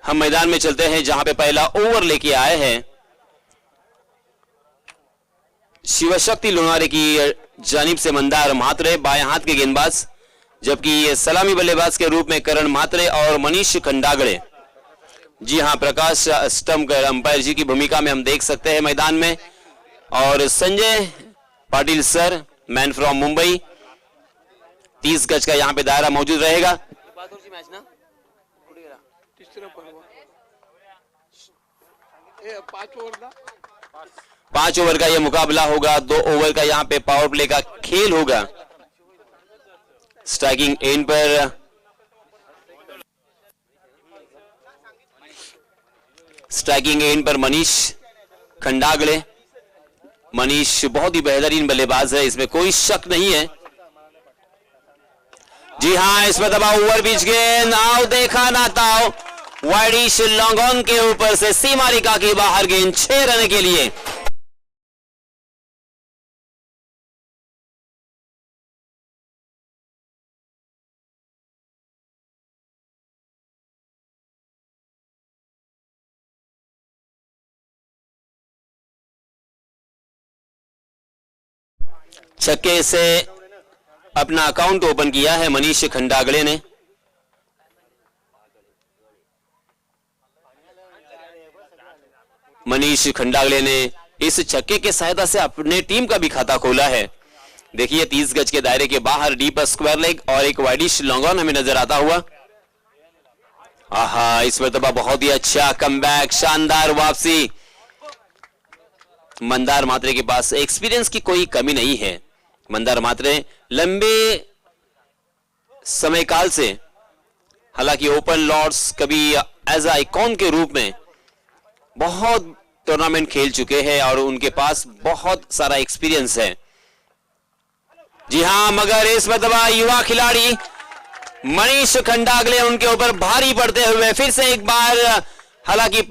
हम मैदान में चलते हैं जहां पे पहला ओवर लेके आए हैं शिवशक्ति लोनारे की जानिब से मंदार म्हात्रे, बाएं हाथ के गेंदबाज, जबकि सलामी बल्लेबाज के रूप में करण म्हात्रे और मनीष खंडागड़े। जी हां, प्रकाश स्टम्प अंपायर जी की भूमिका में हम देख सकते हैं मैदान में, और Sanjay Patil sir, man from Mumbai. 30 गज का यहां पे दायरा मौजूद रहेगा। 5 ओवर का यह मुकाबला होगा। 2 ओवर का यहां पे पावर प्ले का खेल होगा। स्ट्राइकिंग एंड पर मनीष खंडागड़े। मनीष बहुत ही बेहतरीन बल्लेबाज है, इसमें कोई शक नहीं है। जी हां, इसमें दबा ओवर बीच गेंद, आओ देखा ना ताओ, वाइडिश लॉन्ग ऑन के ऊपर से सीमा रेखा के बाहर गेंद, 6 रन के लिए। छक्के से अपना अकाउंट ओपन किया है मनीष खंडागड़े ने। मनीष खंडागड़े ने इस छक्के के सहायता से अपने टीम का भी खाता खोला है। देखिए 30 गज के दायरे के बाहर डीप स्क्वायर लेग और एक वाइडिश लॉन्ग ऑन हमें नजर आता हुआ। आहा, इस मरतबा बहुत ही अच्छा कमबैक, शानदार वापसी। मंदार म्हात्रे के पास एक्सपीरियंस की कोई कमी नहीं है। मंदार म्हात्रे लंबे समय काल से, हालांकि ओपन लॉर्ड्स कभी एज आइकॉन के रूप में बहुत टूर्नामेंट खेल चुके हैं और उनके पास बहुत सारा एक्सपीरियंस है। जी हां, मगर इस मरतबा युवा खिलाड़ी मनीष खंडागड़े उनके ऊपर भारी पड़ते हुए फिर से एक बार, हालांकि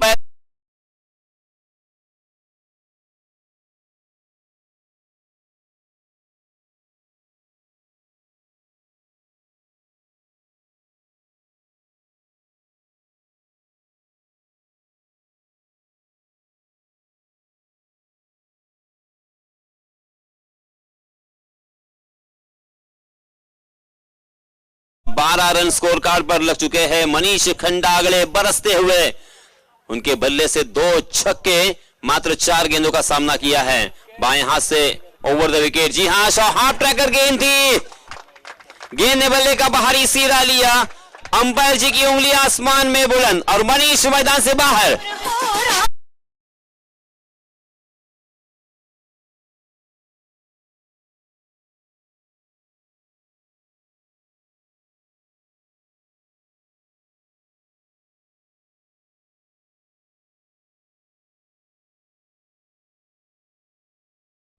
बारह रन स्कोर कार्ड पर लग चुके हैं मनीष खंडागड़े बरसते हुए। उनके बल्ले से 2 छक्के, मात्र 4 गेंदों का सामना किया है। बाएं हाथ से ओवर द विकेट। जी हां, हाफ ट्रैकर गेंद थी, गेंद ने बल्ले का बाहरी सिरा लिया। अंपायर जी की उंगली आसमान में बुलंद और मनीष मैदान से बाहर।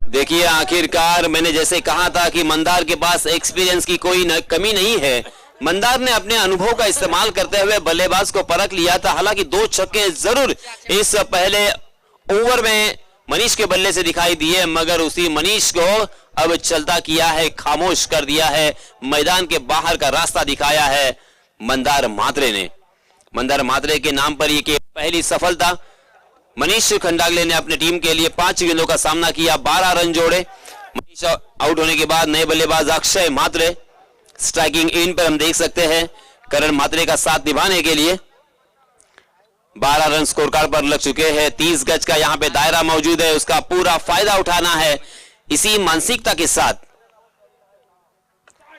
देखिए, आखिरकार मैंने जैसे कहा था कि मंदार के पास एक्सपीरियंस की कोई कमी नहीं है। मंदार ने अपने अनुभव का इस्तेमाल करते हुए बल्लेबाज को परख लिया था। हालांकि 2 छक्के जरूर इस पहले ओवर में मनीष के बल्ले से दिखाई दिए, मगर उसी मनीष को अब चलता किया है, खामोश कर दिया है, मैदान के बाहर का रास्ता दिखाया है मंदार म्हात्रे ने। मंदार म्हात्रे के नाम पर ये पहली सफलता। मनीष खंडागड़े ने अपनी टीम के लिए 5 गेंदों का सामना किया, 12 रन जोड़े। मनीष आउट होने के बाद नए बल्लेबाज अक्षय म्हात्रे स्ट्राइकिंग इन पर हम देख सकते हैं करण म्हात्रे का साथ निभाने के लिए। 12 रन स्कोर कार्ड पर लग चुके हैं। 30 गज का यहां पे दायरा मौजूद है, उसका पूरा फायदा उठाना है। इसी मानसिकता के साथ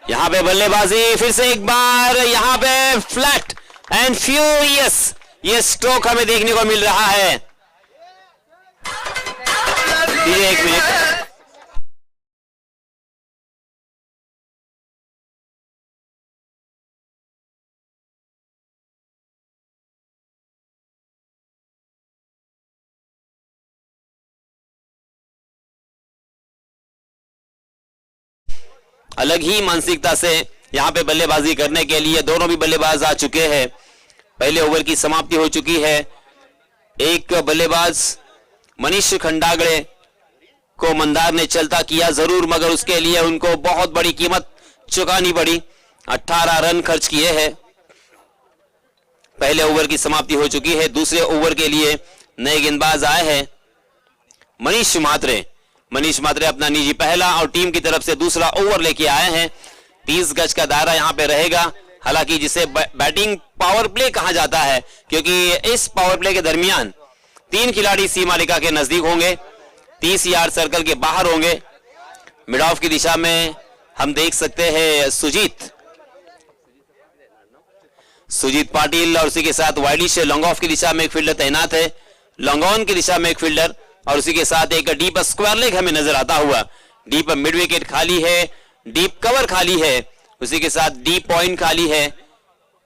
यहां पे बल्लेबाजी फिर से एक बार, यहां पे फ्लैट एंड फ्यूरियस ये स्ट्रोक हमें देखने को मिल रहा है। एक मिनट, अलग ही मानसिकता से यहां पे बल्लेबाजी करने के लिए दोनों भी बल्लेबाज आ चुके हैं। पहले ओवर की समाप्ति हो चुकी है। एक बल्लेबाज मनीष खंडागड़े को मंदार ने चलता किया जरूर, मगर उसके लिए उनको बहुत बड़ी कीमत चुकानी पड़ी। 18 रन खर्च किए हैं। पहले ओवर की समाप्ति हो चुकी है। दूसरे ओवर के लिए नए गेंदबाज आए हैं मनीष मात्रे। मनीष मात्रे अपना निजी पहला और टीम की तरफ से दूसरा ओवर लेके आए हैं। 30 गज का दायरा यहां पे रहेगा, हालांकि जिसे बैटिंग पावर प्ले कहा जाता है, क्योंकि इस पावर प्ले के दरमियान 3 खिलाड़ी सीमारेखा के नजदीक होंगे, 30 यार्ड सर्कल के बाहर होंगे। मिड ऑफ की दिशा में हम देख सकते हैं सुजीत पाटिल और उसी के साथ वाइडिश लॉन्ग ऑफ की दिशा में एक फील्डर तैनात है, लॉन्ग ऑन की दिशा में एक फील्डर और उसी के साथ एक डीप स्क्वायर लेग हमें नजर आता हुआ। डीप मिड विकेट खाली है, डीप कवर खाली है, उसी के साथ डीप पॉइंट खाली है,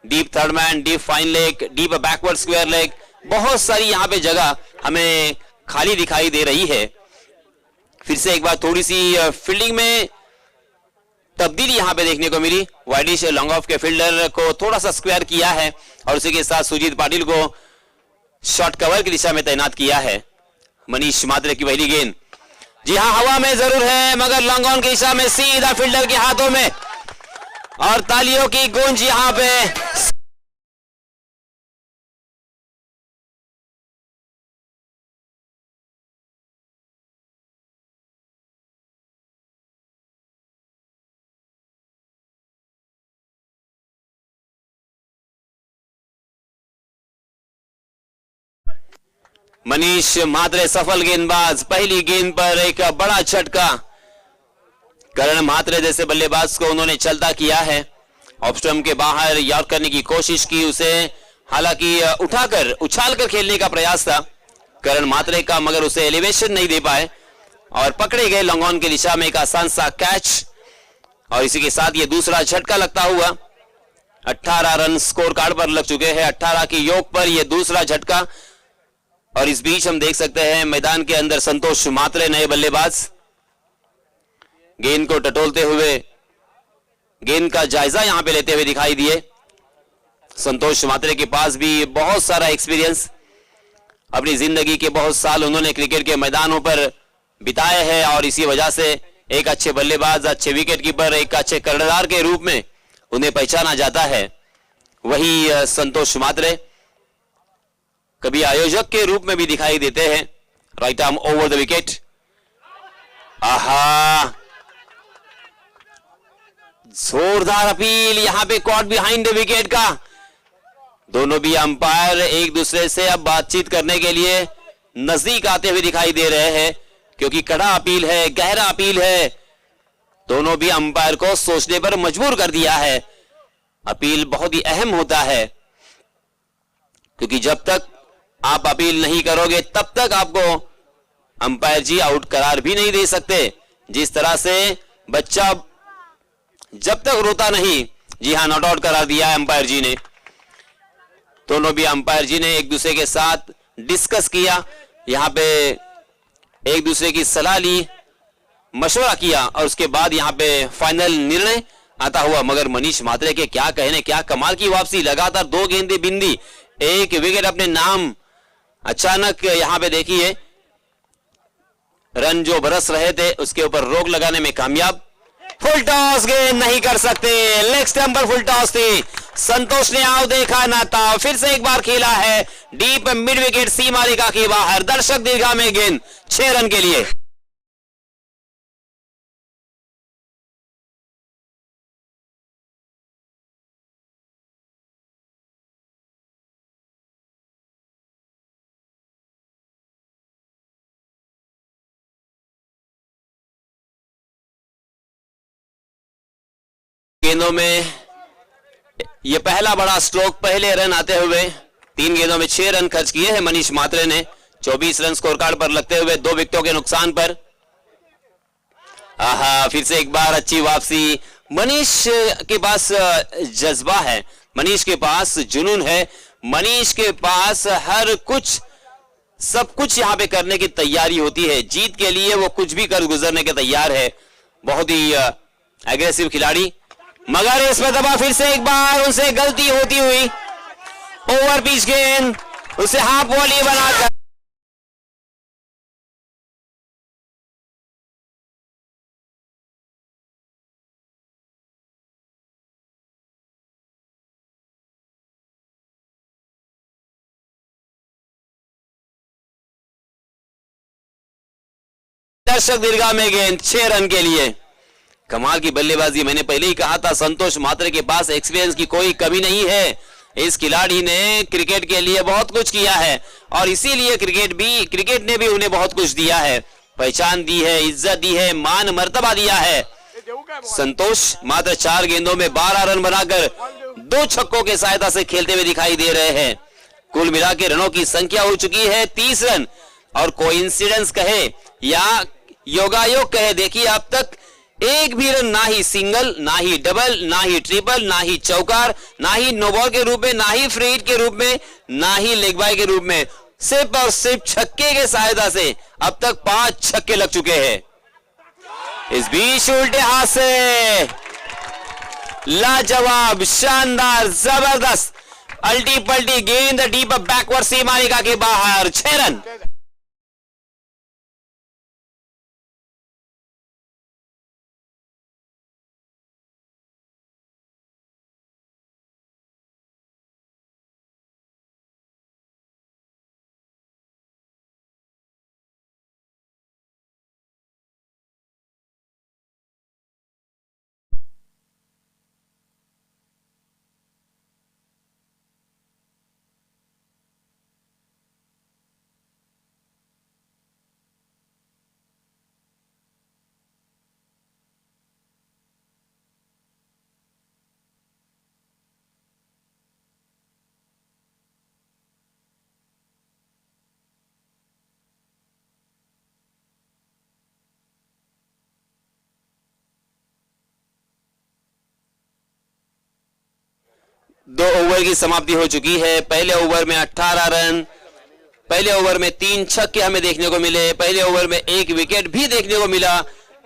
deep third man, deep fine leg, deep backward square leg, बहुत सारी यहां पे जगह हमें खाली दिखाई दे रही है। फिर से एक बार थोड़ी सी फील्डिंग में तब्दीली यहां पे देखने को मिली। वाइडिश लॉन्ग ऑफ के फील्डर को थोड़ा सा स्क्वायर किया है और उसी के साथ सुजीत पाटिल को शॉर्ट कवर की दिशा में तैनात किया है। मनीष मात्रे की पहली गेंद, जी हां, हवा में जरूर है मगर लॉन्ग ऑन की दिशा में सीधा फील्डर के हाथों में और तालियों की गूंज यहां पे। मनीष मात्रे सफल गेंदबाज, पहली गेंद पर एक बड़ा झटका। करण मात्रे जैसे बल्लेबाज को उन्होंने चलता किया है, ऑफ स्टंप के बाहर यॉर्क करने की कोशिश की, उसे हालांकि उठाकर उछालकर खेलने का प्रयास था करण मात्रे का, मगर उसे एलिवेशन नहीं दे पाए और पकड़े गए लॉन्ग ऑन की दिशा में एक आसान सा कैच। और इसी के साथ ये दूसरा झटका लगता हुआ 18 रन स्कोर कार्ड पर लग चुके हैं, 18 की योग पर यह दूसरा झटका। और इस बीच हम देख सकते हैं मैदान के अंदर संतोष मात्रे नए बल्लेबाज गेंद को टटोलते हुए, गेंद का जायजा यहां पे लेते हुए दिखाई दिए। संतोष मात्रे के पास भी बहुत सारा एक्सपीरियंस, अपनी जिंदगी के बहुत साल उन्होंने क्रिकेट के मैदानों पर बिताए हैं और इसी वजह से एक अच्छे बल्लेबाज, अच्छे विकेट कीपर, एक अच्छे कर्णधार के रूप में उन्हें पहचाना जाता है। वही संतोष मात्रे कभी आयोजक के रूप में भी दिखाई देते हैं। Right arm over the wicket, आहा, जोरदार अपील यहां पे कॉट बिहाइंड द विकेट का। दोनों भी अंपायर एक दूसरे से अब बातचीत करने के लिए नजदीक आते हुए दिखाई दे रहे हैं, क्योंकि कड़ा अपील है, गहरा अपील है, दोनों भी अंपायर को सोचने पर मजबूर कर दिया है। अपील बहुत ही अहम होता है, क्योंकि जब तक आप अपील नहीं करोगे तब तक आपको अंपायर जी आउट करार भी नहीं दे सकते। जिस तरह से बच्चा जब तक रोता नहीं, जी हां, नॉट आउट करार दिया है अंपायर जी ने। दोनों भी अंपायर जी ने एक दूसरे के साथ डिस्कस किया, यहां पे एक दूसरे की सलाह ली, मशवरा किया और उसके बाद यहां पे फाइनल निर्णय आता हुआ। मगर मनीष मात्रे के क्या कहने, क्या कमाल की वापसी, लगातार 2 गेंदें बिंदी, एक विकेट अपने नाम। अचानक यहां पे देखिए रन जो बरस रहे थे उसके ऊपर रोक लगाने में कामयाब। फुल टॉस गेंद नहीं कर सकते, लेग स्टंप पर फुल टॉस थी, संतोष ने आओ देखा ना था, फिर से एक बार खेला है डीप मिड विकेट सीमा रेखा के बाहर, दर्शक दीर्घा में गेंद 6 रन के लिए। गेंदों में यह पहला बड़ा स्ट्रोक, पहले रन आते हुए 3 गेंदों में 6 रन खर्च किए हैं मनीष मात्रे ने, 24 रन स्कोर कार्ड पर लगते हुए 2 विकेटों के नुकसान पर। आहा, फिर से एक बार अच्छी वापसी। मनीष के पास जज्बा है, मनीष के पास जुनून है, मनीष के पास हर कुछ, सब कुछ यहां पे करने की तैयारी होती है। जीत के लिए वो कुछ भी कर गुजरने के तैयार है। बहुत ही एग्रेसिव खिलाड़ी, मगर इसमें दबा फिर से एक बार उनसे गलती होती हुई। ओवर पिच गेंद, उसे हाफ वॉली बनाकर आकर्षक दीर्घा में गेंद 6 रन के लिए। कमाल की बल्लेबाजी, मैंने पहले ही कहा था संतोष मात्रे के पास एक्सपीरियंस की कोई कमी नहीं है। इस खिलाड़ी ने क्रिकेट के लिए बहुत कुछ किया है और इसीलिए क्रिकेट ने भी उन्हें बहुत कुछ दिया है, पहचान दी है, इज्जत दी है, मान मर्तबा दिया है। संतोष मात्र 4 गेंदों में 12 रन बनाकर 2 छक्कों के सहायता से खेलते हुए दिखाई दे रहे हैं। कुल मिला के रनों की संख्या हो चुकी है 30 रन और कोइंसिडेंस कहे या योगायोग कहे, देखिए अब तक एक भी रन ना ही सिंगल, ना ही डबल, ना ही ट्रिपल, ना ही चौकार, ना ही नो बॉल के रूप में, ना ही फ्री हिट के रूप में, ना ही लेग बाय के रूप में, सिर्फ और सिर्फ छक्के के सहायता से अब तक 5 छक्के लग चुके हैं। इस बीच उल्टे हाथ से लाजवाब, शानदार, जबरदस्त अल्टी पल्टी गेंद डीप बैकवर्ड सीमारेखा के बाहर 6 रन। दो ओवर की समाप्ति हो चुकी है। पहले ओवर में 18 रन, पहले ओवर में 3 छक्के हमें देखने को मिले, पहले ओवर में 1 विकेट भी देखने को मिला।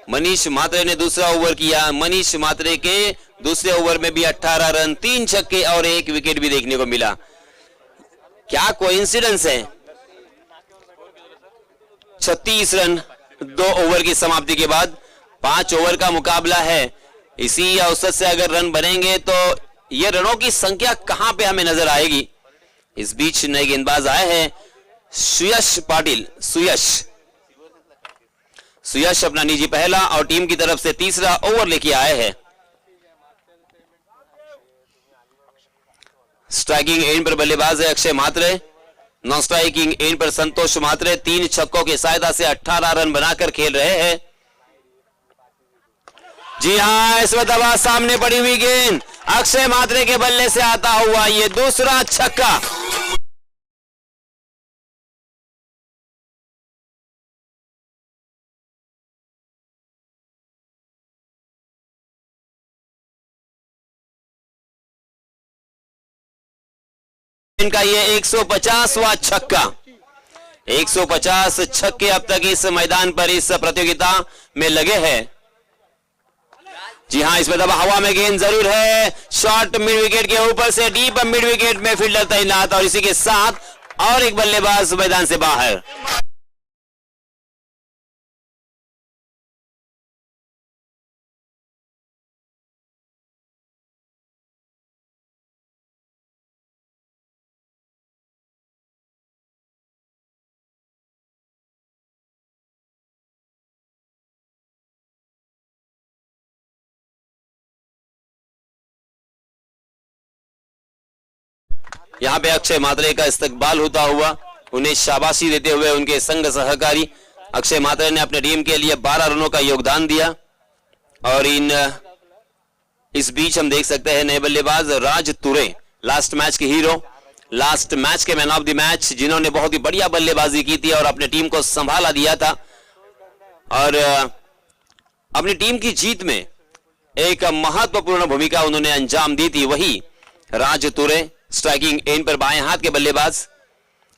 मनीष मात्रे ने दूसरा ओवर किया, मनीष मात्रे के दूसरे ओवर में भी 18 रन, 3 छक्के और 1 विकेट भी देखने को मिला। क्या कोइंसिडेंस है। 36 रन 2 ओवर की समाप्ति के बाद। 5 ओवर का मुकाबला है, इसी औसत से अगर रन बनेंगे तो ये रनों की संख्या कहां पे हमें नजर आएगी। इस बीच नए गेंदबाज आए हैं सुयश पाटिल। सुयश अपना निजी पहला और टीम की तरफ से तीसरा ओवर लेके आए हैं। स्ट्राइकिंग एंड पर बल्लेबाज है अक्षय मात्रे, नॉन स्ट्राइकिंग एंड पर संतोष मात्रे 3 छक्कों की सहायता से 18 रन बनाकर खेल रहे हैं। जी हां, इस वक्त आवाज सामने पड़ी हुई गेंद अक्षय मात्रे के बल्ले से आता हुआ ये दूसरा छक्का। इनका ये 150वां छक्का। 150 छक्के अब तक इस मैदान पर इस प्रतियोगिता में लगे हैं। जी हां, इसमें दबा हवा में गेंद जरूर है, शॉट मिड विकेट के ऊपर से डीप मिड विकेट में फील्डर तैनात और इसी के साथ और एक बल्लेबाज मैदान से बाहर। यहां पे अक्षय मात्रे का इस्तकबाल होता हुआ उन्हें शाबाशी देते हुए उनके संग सहकारी अक्षय मात्रे ने अपने टीम के लिए 12 रनों का योगदान दिया। और इस बीच हम देख सकते हैं नए बल्लेबाज राज तुरे, last match K hero, last match K man of the match, जिन्होंने बहुत ही बढ़िया बल्लेबाजी की थी और अपने टीम को संभाला दिया था और अपनी टीम की जीत में एक महत्वपूर्ण भूमिका उन्होंने अंजाम दी थी। वही राज तुरे स्ट्राइकिंग एंड पर बाएं हाथ के बल्लेबाज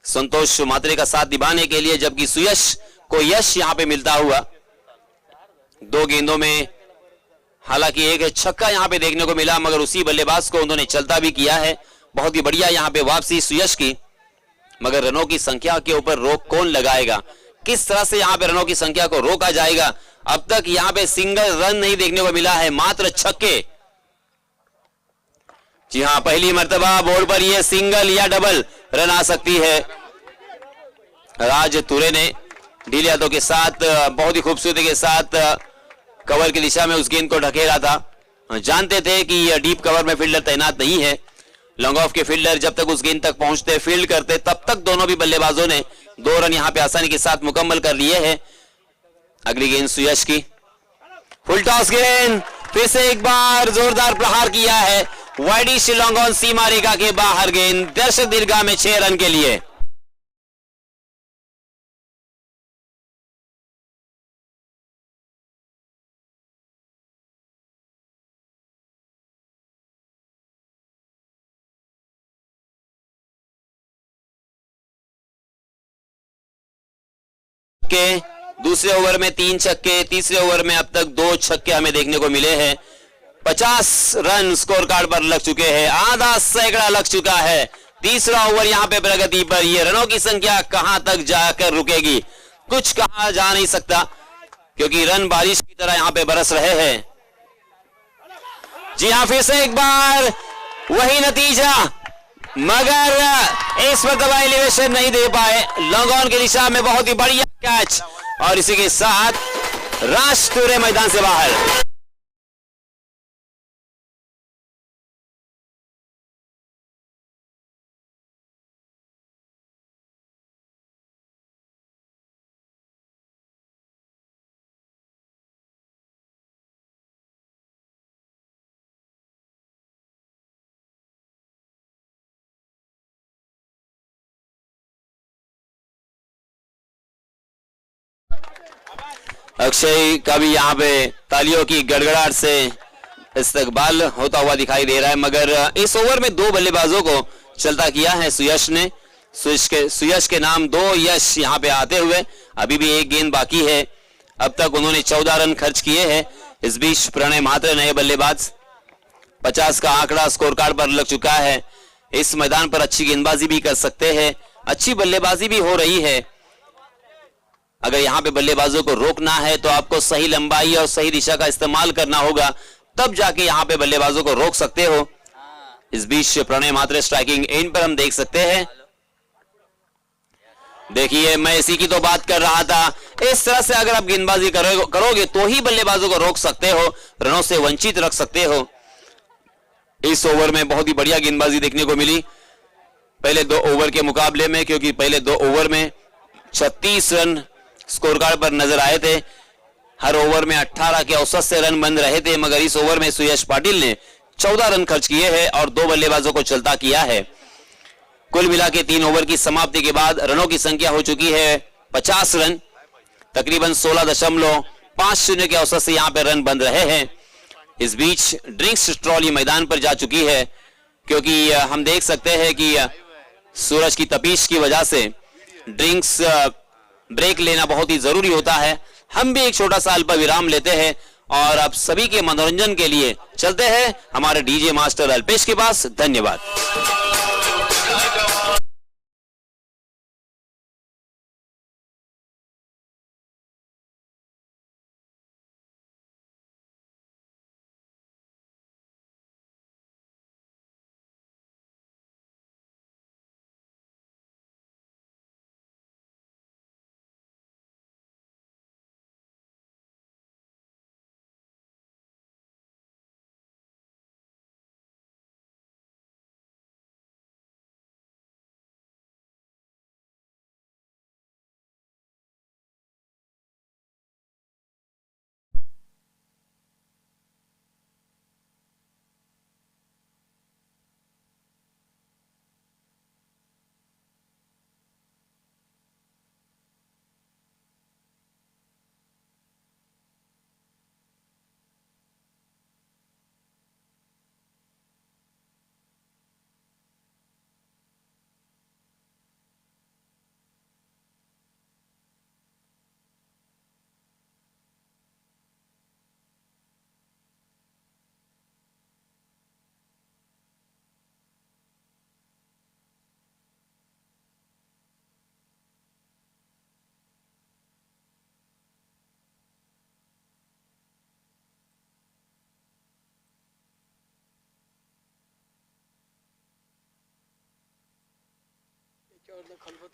संतोष मात्रे का साथ निभाने के लिए, जबकि सुयश को यश यहां पे मिलता हुआ 2 गेंदों में हालांकि एक छक्का यहां पे देखने को मिला, मगर उसी बल्लेबाज को उन्होंने चलता भी किया है। बहुत ही बढ़िया यहां पे वापसी सुयश की, मगर रनों की संख्या के ऊपर रोक कौन लगाएगा, किस तरह से यहां पे रनों की संख्या को रोका जाएगा। अब तक यहां पे सिंगल रन नहीं देखने को मिला है, मात्र छक्के। जी हां, पहली मर्तबा बोर्ड पर यह सिंगल या डबल रन आ सकती है। राज तुरे ने ढील यादव के साथ बहुत ही खूबसूरती के साथ कवर की दिशा में उस गेंद को ढकेला था। जानते थे कि यह डीप कवर में फील्डर तैनात नहीं है। लॉन्ग ऑफ के फील्डर जब तक उस गेंद तक पहुंचते फील्ड करते तब तक दोनों भी बल्लेबाजों ने 2 रन यहां पे आसानी के साथ मुकम्मल कर लिए हैं। अगली गेंद सुयश की, फुल टॉस गेंद, फिर से एक बार जोरदार प्रहार किया है वाइडी शिलोंग ऑन सीमा रेखा के बाहर। गेंद दर्शक दीर्घा में 6 रन के लिए। के दूसरे ओवर में 3 छक्के, तीसरे ओवर में अब तक 2 छक्के हमें देखने को मिले हैं। 50 रन स्कोर कार्ड पर लग चुके हैं, आधा सैकड़ा लग चुका है। तीसरा ओवर यहां पे प्रगति पर, ये रनों की संख्या कहां तक जाकर रुकेगी कुछ कहा जा नहीं सकता, क्योंकि रन बारिश की तरह यहां पे बरस रहे हैं। जी हां, फिर से एक बार वही नतीजा, मगर इस मरतबा एलिवेशन नहीं दे पाए। लॉन्ग ऑन की दिशा में बहुत ही बढ़िया कैच, और इसी के साथ राश पूरे मैदान से बाहर। अक्षय का भी यहाँ पे तालियों की गड़गड़ाहट से इस्तकबाल होता हुआ दिखाई दे रहा है, मगर इस ओवर में 2 बल्लेबाजों को चलता किया है सुयश ने। सुयश के नाम 2 यश यहाँ पे आते हुए अभी भी 1 गेंद बाकी है। अब तक उन्होंने 14 रन खर्च किए हैं। इस बीच प्रणय महात्र नए बल्लेबाज, 50 का आंकड़ा स्कोर कार्ड पर लग चुका है। इस मैदान पर अच्छी गेंदबाजी भी कर सकते हैं, अच्छी बल्लेबाजी भी हो रही है। अगर यहां पे बल्लेबाजों को रोकना है तो आपको सही लंबाई और सही दिशा का इस्तेमाल करना होगा, तब जाके यहां पे बल्लेबाजों को रोक सकते हो। इस बीच प्रणय महात्र स्ट्राइकिंग एंड पर हम देख सकते हैं। देखिए, मैं इसी की तो बात कर रहा था। इस तरह से अगर आप गेंदबाजी करोगे तो ही बल्लेबाजों को रोक सकते हो, रनों से वंचित रख सकते हो। इस ओवर में बहुत ही बढ़िया गेंदबाजी देखने को मिली पहले 2 ओवर के मुकाबले में, क्योंकि पहले 2 ओवर में 36 रन स्कोर कार्ड पर नजर आए थे। हर ओवर में 18 के औसत से रन बन रहे थे, मगर इस ओवर में सुयश पाटिल ने 14 रन खर्च किए हैं और 2 बल्लेबाजों को चलता किया है। कुल मिला के 3 ओवर की समाप्ति के बाद रनों की संख्या हो चुकी है 50 रन, तकरीबन 16.50 के औसत से यहां पर रन बन रहे हैं। इस बीच ड्रिंक्स ट्रॉली मैदान पर जा चुकी है, क्योंकि हम देख सकते हैं कि सूरज की तपिश की वजह से ड्रिंक्स ब्रेक लेना बहुत ही जरूरी होता है। हम भी एक छोटा सा अल्प विराम लेते हैं और आप सभी के मनोरंजन के लिए चलते हैं हमारे डीजे मास्टर अल्पेश के पास। धन्यवाद।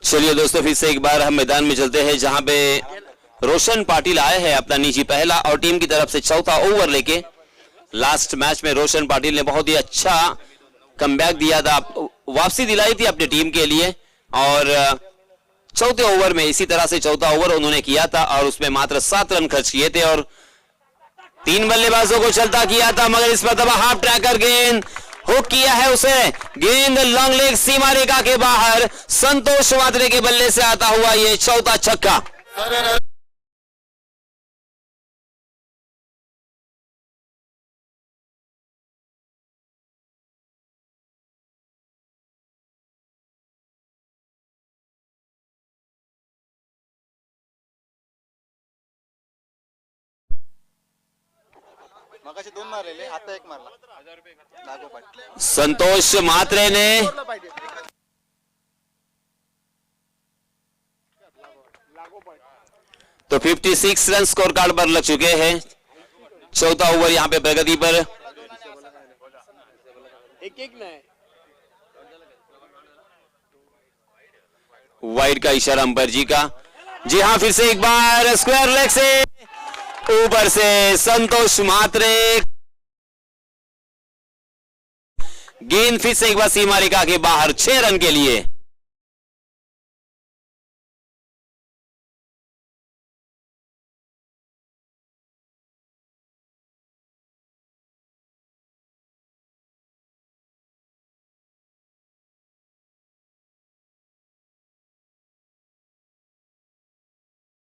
चलिए दोस्तों, फिर से एक बार हम मैदान में चलते हैं जहां पे रोशन पाटिल आए हैं अपना निजी पहला और टीम की तरफ से चौथा ओवर लेके। लास्ट मैच में रोशन पाटिल ने बहुत ही अच्छा कमबैक दिया था, वापसी दिलाई थी अपनी टीम के लिए और चौथे ओवर में इसी तरह से चौथा ओवर उन्होंने किया था और उसमें मात्र 7 रन खर्च किए थे और 3 बल्लेबाजों को चलता किया था, मगर इस पर हाफ ट्रैकर गेंद हुक किया है उसे, गेंद लॉन्ग लेग सीमा रेखा के बाहर, संतोष मात्रे के बल्ले से आता हुआ ये चौथा छक्का। मगाशी 2 मारलेले, आता 1 मारला लागोपाठ। संतोष मात्रे ने तो 56 रन स्कोर कार्ड पर लग चुके हैं। चौथा ओवर यहां पे प्रगति पर। वाइड का इशारा अंपायर जी का। जी हां, फिर से एक बार स्क्वायर लेग से ऊपर से संतोष मात्रे, गेंद फिर से एक बार सीमा रेखा के बाहर 6 रन के लिए।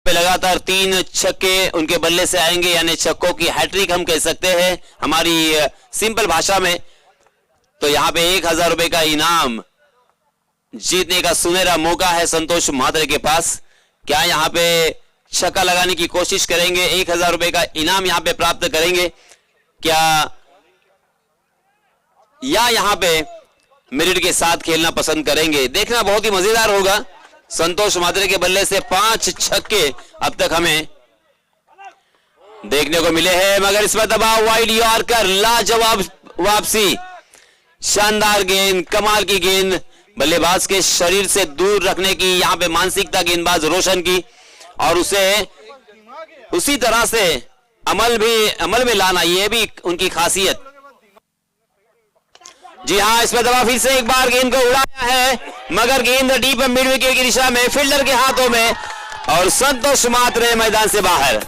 लगातार 3 छक्के उनके बल्ले से आएंगे, यानी छक्कों की हैट्रिक हम कह सकते हैं हमारी सिंपल भाषा में। तो यहां पे 1000 रुपए का इनाम जीतने का सुनहरा मौका है संतोष मात्रे के पास। क्या यहां पे छक्का लगाने की कोशिश करेंगे, 1000 रुपए का इनाम यहां पे प्राप्त करेंगे क्या, या यहां पे मेरिट के साथ खेलना पसंद करेंगे? देखना बहुत ही मजेदार होगा। संतोष मात्रे के बल्ले से 5 छक्के अब तक हमें देखने को मिले हैं, मगर इस पर दबाव, वाइड यॉर्कर, लाजवाब वापसी, शानदार गेंद, कमाल की गेंद, बल्लेबाज के शरीर से दूर रखने की यहां पे मानसिकता गेंदबाज रोशन की और उसे उसी तरह से अमल में लाना, यह भी उनकी खासियत। जी हां, इस पर दबाव, फिर से एक बार गेंद को उड़ाया है, मगर गेंद डीप मिड विकेट की दिशा में, फील्डर के हाथों में और संतोष मात्रे मैदान से बाहर।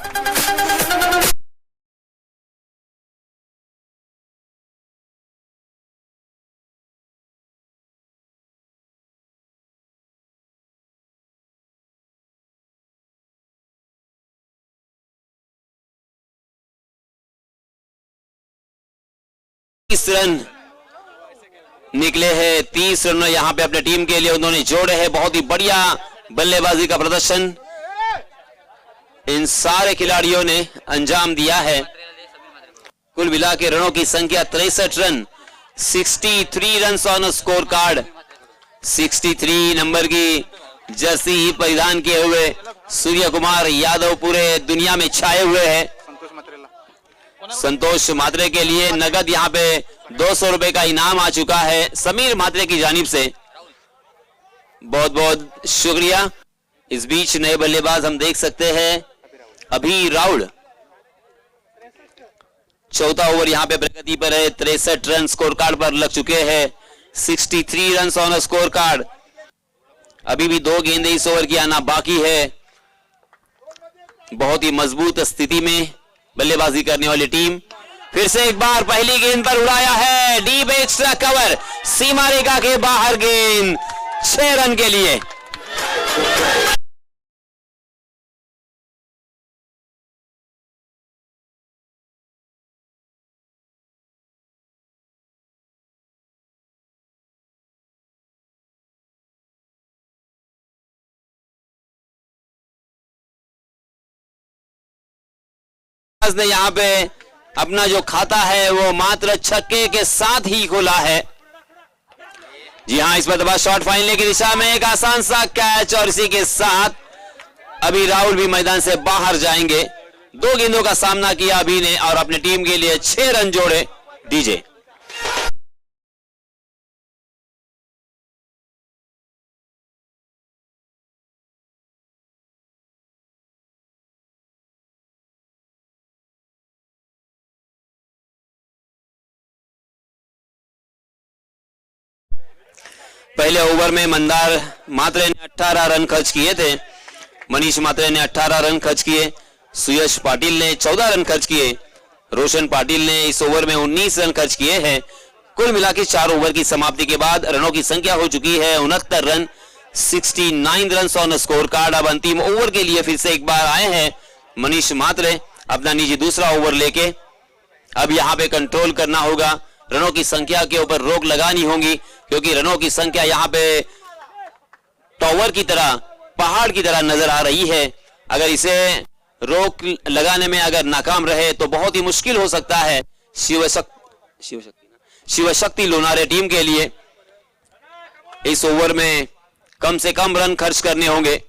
इस रन निकले हैं, 30 रन यहां पे अपने टीम के लिए उन्होंने जोड़े हैं। बहुत ही बढ़िया बल्लेबाजी का प्रदर्शन इन सारे खिलाड़ियों ने अंजाम दिया है। कुल मिला के रनों की संख्या 63 run, 63 run on score card. 63 number की जर्सी परिधान किए हुए सूर्य कुमार यादव पूरे दुनिया में छाए हुए हैं। संतोष मात्रे के लिए नगद यहां पे 200 रुपए का इनाम आ चुका है समीर मात्रे की जानिब से, बहुत बहुत शुक्रिया। इस बीच नए बल्लेबाज हम देख सकते हैं अभी राउल। चौथा ओवर यहां पे प्रगति पर है, 63 रन स्कोर कार्ड पर लग चुके हैं, 63 रन ऑन स्कोर कार्ड। अभी भी 2 गेंदें इस ओवर की आना बाकी है। बहुत ही मजबूत स्थिति में बल्लेबाजी करने वाली टीम। फिर से एक बार पहली गेंद पर उड़ाया है, डीप एक्स्ट्रा कवर, सीमा रेखा के बाहर गेंद, 6 रन के लिए। ने यहां पे अपना जो खाता है वो मात्र छक्के के साथ ही खोला है। जी हां, इस पर शॉट फाइनल की दिशा में एक आसान सा कैच और इसी के साथ अभी राहुल भी मैदान से बाहर जाएंगे। 2 गेंदों का सामना किया अभी ने और अपनी टीम के लिए 6 रन जोड़े। डीजे पहले ओवर में मंदार मात्रे ने 18 रन खर्च किए थे। मनीष मात्रे ने 18 रन खर्च किए। सुयश पाटिल ने 14 रन खर्च किए। रोशन पाटिल ने इस ओवर में 19 रन खर्च किए हैं। कुल मिलाकर 4 ओवर की समाप्ति के बाद रनों की संख्या हो चुकी है 69 run, 69 run on score card. अब अंतिम ओवर के लिए फिर से एक बार आए हैं मनीष मात्रे अपना निजी दूसरा ओवर लेके। अब यहां पे कंट्रोल करना होगा, रनों की संख्या के ऊपर रोक लगानी होगी, क्योंकि रनों की संख्या यहां पे टावर की तरह, पहाड़ की तरह नजर आ रही है। अगर इसे रोक लगाने में अगर नाकाम रहे तो बहुत ही मुश्किल हो सकता है शिवशक्ति लोनारे टीम के लिए। इस ओवर में कम से कम रन खर्च करने होंगे,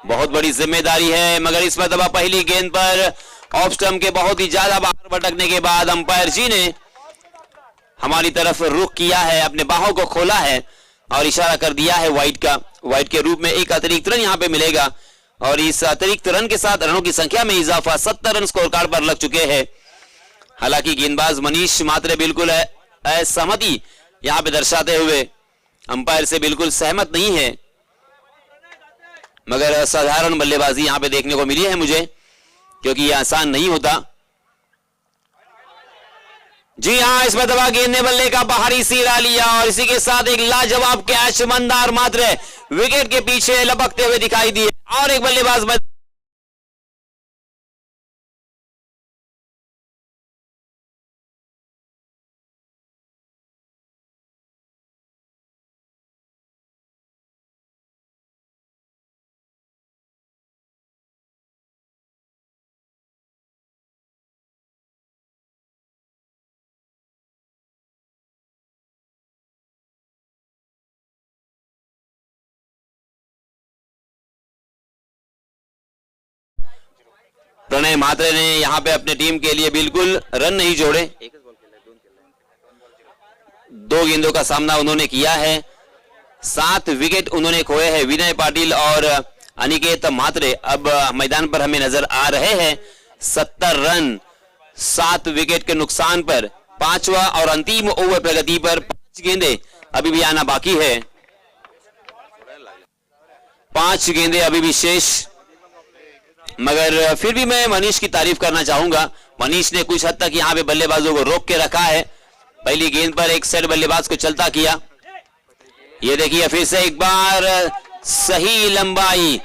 बहुत बड़ी जिम्मेदारी है। मगर इस मरतबा पहली गेंद पर ऑफ स्टंप के बहुत ही ज्यादा बाहर भटकने के बाद अंपायर जी ने हमारी तरफ रुख किया है, अपने बाहों को खोला है और इशारा कर दिया है वाइड का। वाइड के रूप में एक अतिरिक्त रन यहां पे मिलेगा और इस अतिरिक्त रन के साथ रनों की संख्या में इजाफा 70 रन स्कोर कार्ड पर लग चुके हैं। हालांकि गेंदबाज मनीष मात्रे बिल्कुल असहमति यहां पे दर्शाते हुए अंपायर से बिल्कुल सहमत नहीं है, मगर साधारण बल्लेबाजी यहां पे देखने को मिली है मुझे, क्योंकि यह आसान नहीं होता। जी हां, इसमें दबा गेंद ने बल्ले का बाहरी सिरा लिया और इसी के साथ एक लाजवाब कैच मंदार मात्रे विकेट के पीछे लपकते हुए दिखाई दिए और एक बल्लेबाज प्रणय मात्रे ने यहां पे अपने टीम के लिए बिल्कुल रन नहीं जोड़े। 2 गेंदों का सामना उन्होंने किया है, 7 विकेट उन्होंने खोए हैं। विनय पाटिल और अनिकेत मात्रे अब मैदान पर हमें नजर आ रहे हैं। 70 रन 7 विकेट के नुकसान पर 5वां और अंतिम ओवर प्रगति पर 5 गेंदें अभी भी आना बाकी है। 5 गेंदें अभी भी शेष, मगर फिर भी मैं मनीष की तारीफ करना चाहूंगा। मनीष ने कुछ हद तक यहां पे बल्लेबाजों को रोक के रखा है। पहली गेंद पर एक सेट बल्लेबाज को चलता किया। ये देखिए फिर से एक बार सही लंबाई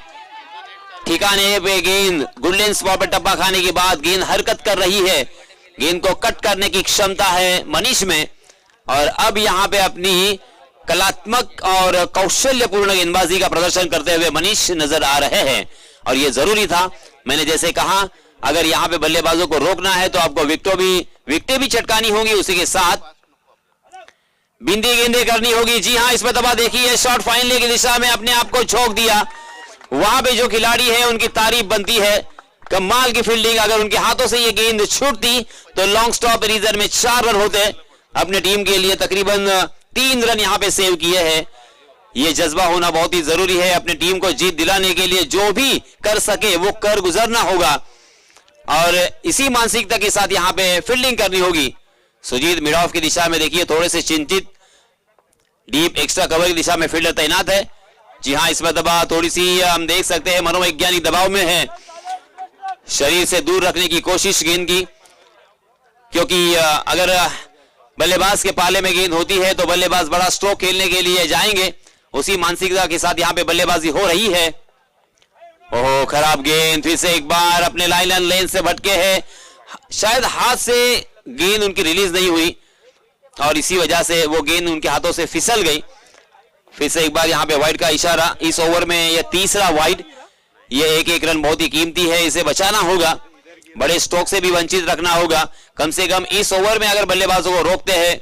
ठिकाने पे गेंद गुडलैंड स्पॉट पर टप्पा खाने के बाद गेंद हरकत कर रही है। गेंद को कट करने की क्षमता है मनीष में और अब यहां पे अपनी कलात्मक और कौशल्यपूर्ण गेंदबाजी का प्रदर्शन करते हुए मनीष नजर आ रहे हैं और यह जरूरी था। मैंने जैसे कहा, अगर यहां पे बल्लेबाजों को रोकना है तो आपको विकेटें भी चटकानी होंगी, उसी के साथ बिंदी गेंदें करनी होगी। जी हां, इसमें दबा देखिए शॉट फाइनली की दिशा में अपने आप को झोंक दिया। वहां पे जो खिलाड़ी है उनकी तारीफ बनती है, कमाल की फील्डिंग। अगर उनके हाथों से ये गेंद छूटती तो लॉन्ग स्टॉप रीजन में 4 रन होते। अपने टीम के लिए तकरीबन 3 रन यहां पे सेव किए हैं। ये जज्बा होना बहुत ही जरूरी है। अपनी टीम को जीत दिलाने के लिए जो भी कर सके वो कर गुजरना होगा और इसी मानसिकता के साथ यहां पे फील्डिंग करनी होगी। सुजीत मिड ऑफ की दिशा में देखिए थोड़े से चिंतित, डीप एक्स्ट्रा कवर की दिशा में फील्डर तैनात है। जी हां, इसमें दबा थोड़ी सी हम देख सकते हैं मनोवैज्ञानिक दबाव में है, शरीर से दूर रखने की कोशिश गेंद की, क्योंकि अगर बल्लेबाज के पाले में गेंद होती है तो बल्लेबाज बड़ा स्ट्रोक खेलने के लिए जाएंगे। उसी मानसिकता के साथ यहां पे बल्लेबाजी हो रही है। ओह, खराब गेंद, फिर से एक बार अपने लाइन एंड लेन से भटके हैं। शायद हाथ से गेंद उनकी रिलीज नहीं हुई और इसी वजह से वो गेंद उनके हाथों से फिसल गई। फिर से एक बार यहां पे वाइड का इशारा। इस ओवर में यह तीसरा वाइड। यह एक रन बहुत ही कीमती है, इसे बचाना होगा, बड़े स्ट्रोक से भी वंचित रखना होगा। कम से कम इस ओवर में अगर बल्लेबाजों को रोकते हैं।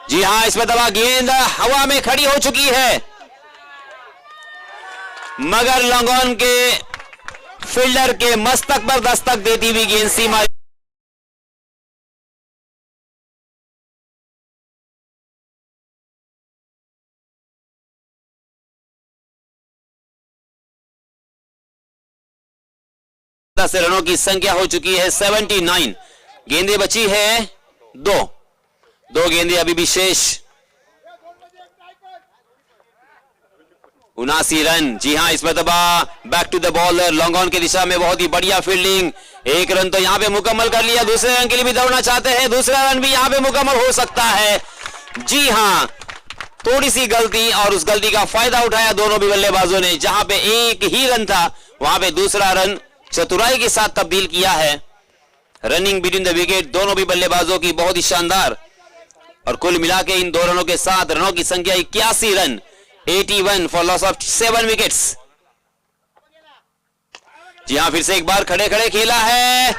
जी हां, इसमें दबा गेंद हवा में खड़ी हो चुकी है, मगर लॉन्गॉन के फील्डर के मस्तक पर दस्तक देती हुई गेंद सीमा से रनों की संख्या हो चुकी है 79। गेंदें बची है 2 गेंदें अभी भी शेष। 79 रन। जी हां, इस मरतबा back to the bowler, long on की दिशा में बहुत ही बढ़िया फील्डिंग। एक रन तो यहां पे मुकम्मल कर लिया, दूसरे रन के लिए भी दौड़ना चाहते हैं, दूसरा रन भी यहां पे मुकम्मल हो सकता है। जी हां, थोड़ी सी गलती और उस गलती का फायदा उठाया दोनों भी बल्लेबाजों ने। जहां पे एक ही रन था वहां पे दूसरा रन चतुराई के साथ तब्दील किया है। रनिंग बिटवीन द विकेट दोनों भी बल्लेबाजों की बहुत ही शानदार, और कुल मिला के इन 2 रनों के साथ रनों की संख्या 81 run, 81 for loss of 7 wickets. जी हां, फिर से एक बार खड़े खड़े खेला है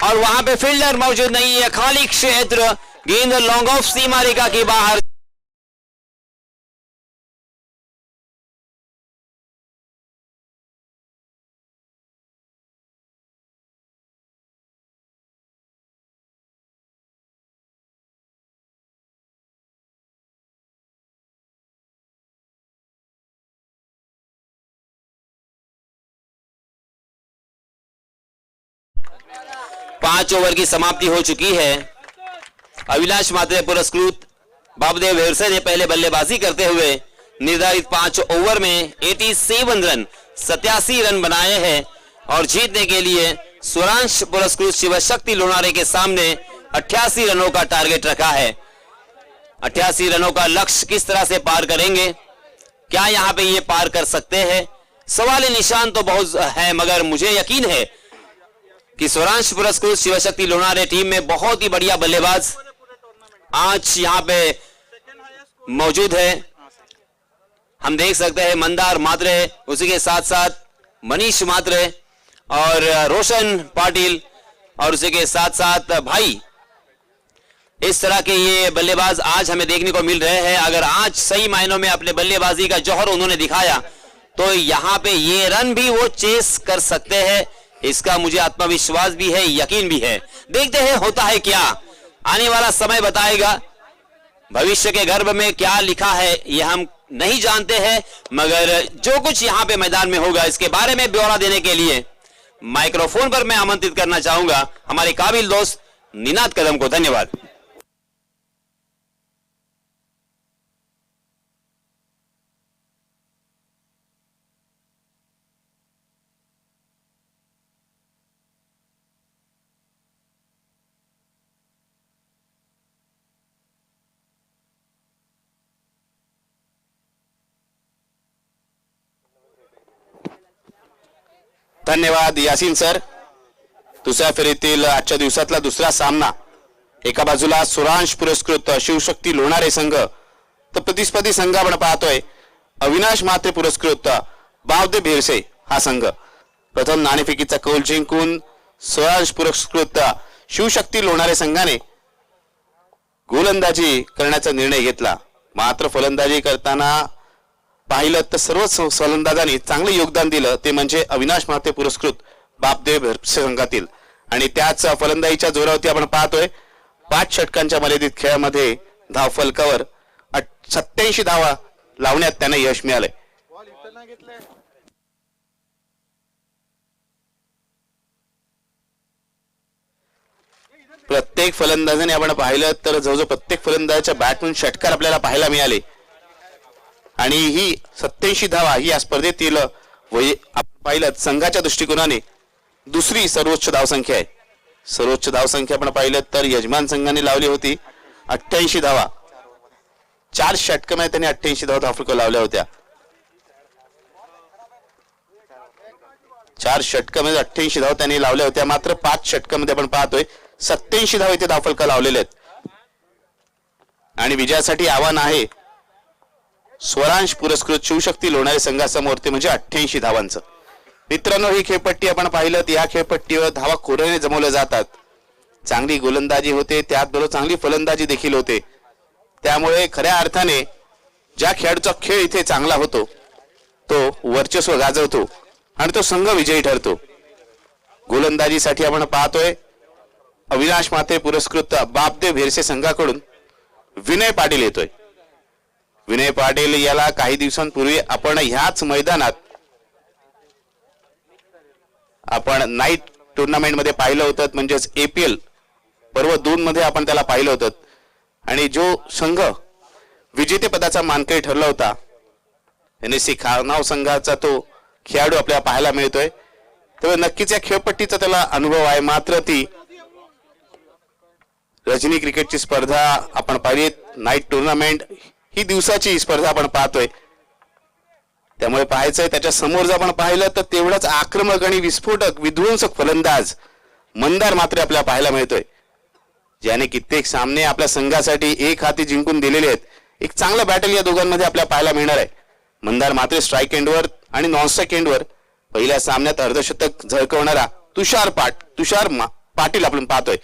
और वहां पे फील्डर मौजूद नहीं है, खाली क्षेत्र, गेंद लॉन्ग ऑफ सीमा रेखा के बाहर। पांच ओवर की समाप्ति हो चुकी है। अविनाश मात्रे पुरस्कृत बाबदेव भेरसे ने पहले बल्लेबाजी करते हुए निर्धारित 5 ओवर में 87 रन 87 रन बनाए हैं और जीतने के लिए स्वरांश पुरस्कृत शिवशक्ति लोनारे के सामने 88 रनों का टारगेट रखा है। 88 रनों का लक्ष्य किस तरह से पार करेंगे, क्या यहां पे ये पार कर सकते हैं, सवाल निशान तो बहुत है, मगर मुझे यकीन है कि स्वरांश पुरस्कृत शिवशक्ति लोनारे टीम में बहुत ही बढ़िया बल्लेबाज आज यहां पे मौजूद है। हम देख सकते हैं मंदार मात्रे, उसी के साथ साथ मनीष मात्रे और रोशन पाटिल और उसी के साथ साथ भाई, इस तरह के ये बल्लेबाज आज हमें देखने को मिल रहे हैं। अगर आज सही मायनों में अपने बल्लेबाजी का जौहर उन्होंने दिखाया तो यहां पे ये रन भी वो चेस कर सकते हैं, इसका मुझे आत्मविश्वास भी है, यकीन भी है। देखते हैं होता है क्या, आने वाला समय बताएगा। भविष्य के गर्भ में क्या लिखा है ये हम नहीं जानते हैं, मगर जो कुछ यहां पे मैदान में होगा इसके बारे में ब्यौरा देने के लिए माइक्रोफोन पर मैं आमंत्रित करना चाहूंगा हमारे काबिल दोस्त निनाद कदम को। धन्यवाद। धन्यवाद यासीन सर। दुसऱ्या फेरीतील आजच्या दिवसातला दुसरा सामना, एका बाजूला स्वरांश पुरस्कृत शिवशक्ती लोणारे संघ, तर प्रतिस्पर्धी संघ आपण पाहतोय अविनाश मात्रे पुरस्कृत बावदेव भेरसे हा संघ। प्रथम नाणेफेकीचा कौल जिंकून स्वरांश पुरस्कृत शिवशक्ती लोणारे संघाने गोलंदाजी करण्याचा निर्णय घेतला, मात्र फलंदाजी करताना पाहिलं तर सर्वच फलंदाजांनी चांगले योगदान दिलं, ते म्हणजे अविनाश मात्रे पुरस्कृत बापदेव भेरसे संघातील। आणि त्याच फलंदाजीच्या जोरावरती आपण पाहतोय 5 षटकांच्या मर्यादित खेळामध्ये धाव फलकावर 87 धावा लावण्यात त्यांना यश मिळाले। प्रत्येक फलंदाजाने आपण पाहिलं तर जवळजवळ प्रत्येक फलंदाजाच्या बॅटमन षटकार आपल्याला पाहायला मिळाले आणि ही 87 धावा ही या स्पर्धेतील आपण पाहिलं संघाच्या दृष्टिकोनाने दुसरी सर्वोच्च धावसंख्या आहे। सर्वोच्च धावसंख्या आपण पाहिलं तर यजमान संघाने लावली होती 88 धावा, 4 षटकामध्ये त्यांनी 88 धावा धावफलक लावल्या होत्या। 4 षटकामध्ये 88 धावा त्यांनी लावल्या होत्या, मात्र 5 षटकामध्ये आपण पाहतोय 87 धावा इथे धावफलक लावलेले आहेत आणि विजयासाठी आव्हान आहे स्वरांश पुरस्कृत शिवशक्ती लोणारे संघासमोर, ते म्हणजे 88 धावांचं। मित्रांनो, ही खेळपट्टी आपण पाहिलं तर या खेळपट्टीवर धावा कोऱ्याने जमवल्या जातात। चांगली गोलंदाजी होते, त्याचबरोबर चांगली फलंदाजी देखील होते, त्यामुळे खऱ्या अर्थाने ज्या खेळाडूचा खेळ इथे चांगला होतो तो वर्चस्व गाजवतो आणि तो संघ विजयी ठरतो। गोलंदाजीसाठी आपण पाहतोय अविनाश मात्रे पुरस्कृत बापदेव भेरसे संघाकडून विनय पाटील येतोय। विनय पाटील याला काही दिवसांपूर्वी आपण ह्याच मैदानात आपण नाईट टुर्नामेंट मध्ये पाहिलं होतं, म्हणजेच APL पर्व 2 मध्ये आपण त्याला पाहिलं होतं आणि जो संघ विजेतेपदाचा मानकरी ठरला होता NSC खारनाव संघाचा तो खेळाडू आपल्याला पाहायला मिळतोय. तर नक्कीच या खेळपट्टीचा त्याला अनुभव आहे. मात्र ती रजनी क्रिकेटची स्पर्धा आपण पाहिली, नाईट टुर्नामेंट ही दिवसाची स्पर्धा आपण पाहतोय. त्यामुळे पाहायचंय त्याच्या समोर जर आपण पाहिलं तर तेवढाच आक्रमक आणि विस्फोटक विध्वंसक फलंदाज मंदार मात्र आपल्याला पाहायला मिळतोय, ज्याने कित्येक सामने आपल्या संघासाठी एक हाती जिंकून दिलेले आहेत. एक चांगला बॅटल या दोघांमध्ये आपल्याला पाहायला मिळणार आहे. मंदार मात्र स्ट्राईक एंडवर आणि नॉन स्ट्राईक एंडवर पहिल्या सामन्यात अर्धशतक झळकवणारा तुषार पाटील आपण पाहतोय,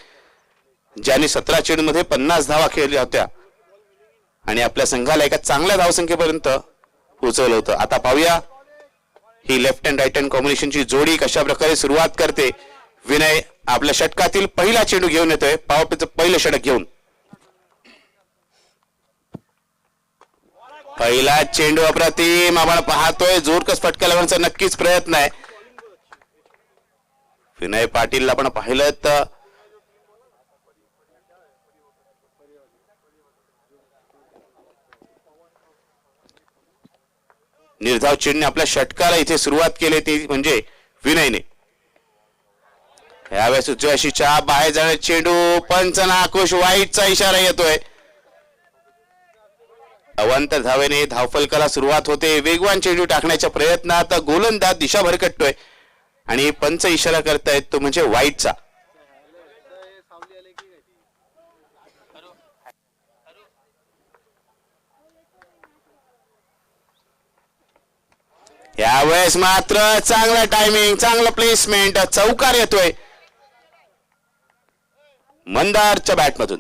ज्याने 17 चेंडूमध्ये 50 धावा खेळल्या होत्या आणि आपल्या संघाला एका चांगल्या धावसंख्येपर्यंत पोहोचवलं होतं. आता पाहूया ही लेफ्ट हँड राईट हँड कॉम्बिनेशनची जोडी कशा प्रकारे सुरुवात करते. विनय आपल्या षटकातील पहिला चेंडू घेऊन येतोय, पॉवरप्लेचं पहिलं षटक घेऊन. पहिला चेंडू अप्रतिम आपण पाहतोय. जोरकस फटका लावण्याचा नक्कीच प्रयत्न आहे. विनय पाटील आपण पाहिलं तर निर्धाव चेंडूने आपल्या षटकाला इथे सुरुवात केली ती म्हणजे विनयने. यावेळेस उजव्या अशी चाप बाहेर जाणे चेंडू, पंच नाखुश, वाईटचा इशारा येतोय. अवांतर धावेने धावफलकाला सुरुवात होते. वेगवान चेंडू टाकण्याच्या प्रयत्नात गोलंदाज दिशा भरकटतोय आणि पंच इशारा करतायत तो म्हणजे वाईटचा. यावेळेस मात्र चांगला टायमिंग, चांगला प्लेसमेंट, चौकार येतोय मंदारच्या बॅटमधून.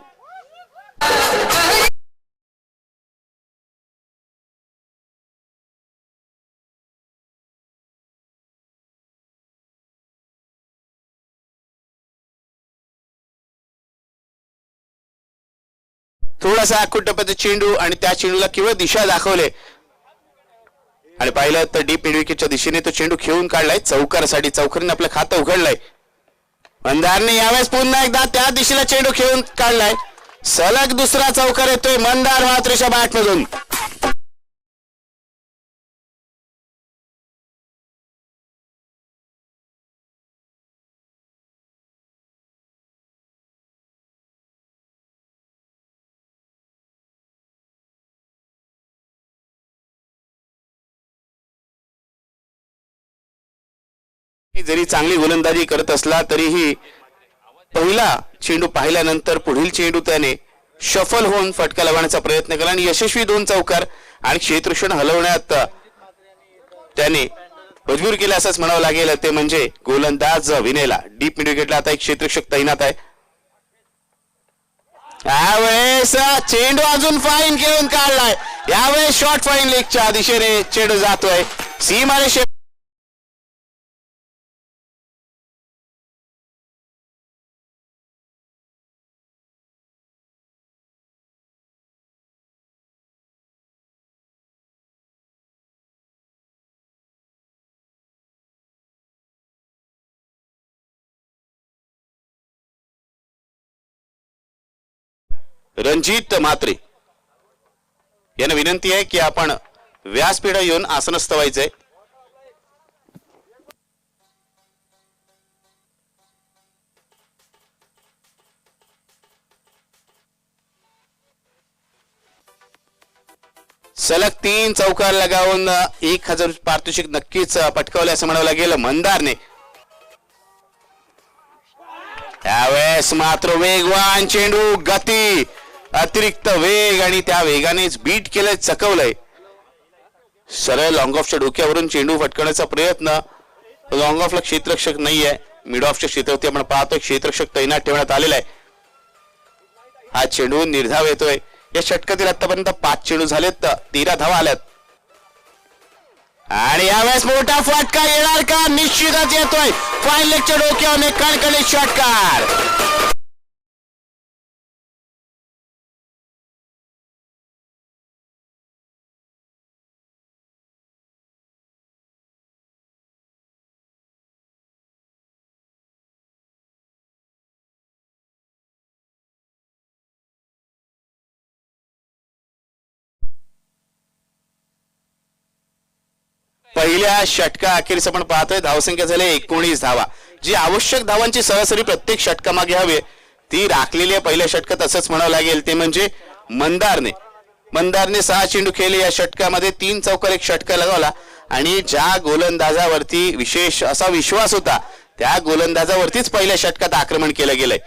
थोडासा आकुटप्याचा चेंडू आणि त्या चेंडूला केवळ दिशा दाखवले आणि पाहिलं तर डीप मिड विकेटच्या दिशेने तो चेंडू खेळून काढलाय चौकारासाठी. चौकारीने आपलं खातं उघडलंय. मंदारने यावेळेस पुन्हा एकदा त्या दिशेला चेंडू खेळून काढलाय. सलग दुसरा चौकार येतोय मंदार मात्रेच्या बॅटमधून. जरी चांगली गोलंदाजी करत असला तरीही पहिला चेंडू पाहिल्यानंतर पुढील चेंडू त्याने शफल होऊन फटका लावण्याचा प्रयत्न केला आणि यशस्वी 2 चौकार आणि क्षेत्ररक्षण हलवण्यात त्याने मजबूर केला असंच म्हणावं लागेल. ते म्हणजे गोलंदाज विनयला. डीप मिड विकेटला आता एक क्षेत्ररक्षक तैनात आहे. यावेळेस चेंडू अजून फाईन खेळून काढलाय. यावेळेस शॉर्ट फाईन लेगच्या दिशेने चेंडू जातोय सीमारेषे. रणजित म्हात्रे यांना विनंती आहे की आपण व्यासपीठ येऊन आसनस्थ व्हायचंय. सलग 3 चौकार लगावून 1000 पारितोषिक नक्कीच पटकावले असं म्हणावं लागेल मंदारने. त्यावेळेस मात्र वेगवान चेंडू, गती, अतिरिक्त वेग आणि त्या वेगानेच बीट केलंय, चकवलंय. सरळ लॉंग ऑफच्या डोक्यावरून चेंडू फटकवण्याचा प्रयत्न. लॉंग ऑफला क्षेत्ररक्षक नाहीये, मिड ऑफच्या क्षेत्रावरती आपण पाहतोय क्षेत्ररक्षक तैनात ठेवण्यात आलेला आहे. हा चेंडू निर्धाव येतोय. या षटकातील आतापर्यंत 5 चेंडू झालेत, 13 धावा आल्यात आणि यावेळेस मोठा फटका येणार का? निश्चितच येतोय. फाईन लेगच्या डोक्यावर कणकणीत षटकार. पहिल्या षटका अखेरीस आपण पाहतोय धावसंख्या झाली 19 धावा. जी आवश्यक धावांची सरासरी प्रत्येक षटकामागे हवी ती राखलेली आहे पहिल्या षटकात असंच म्हणावं लागेल. ते म्हणजे मंदारने 6 चेंडू खेळले या षटकामध्ये, 3 चौकार 1 षटका लगावला आणि ज्या गोलंदाजावरती विशेष असा विश्वास होता त्या गोलंदाजावरतीच पहिल्या षटकात आक्रमण केलं गेलंय.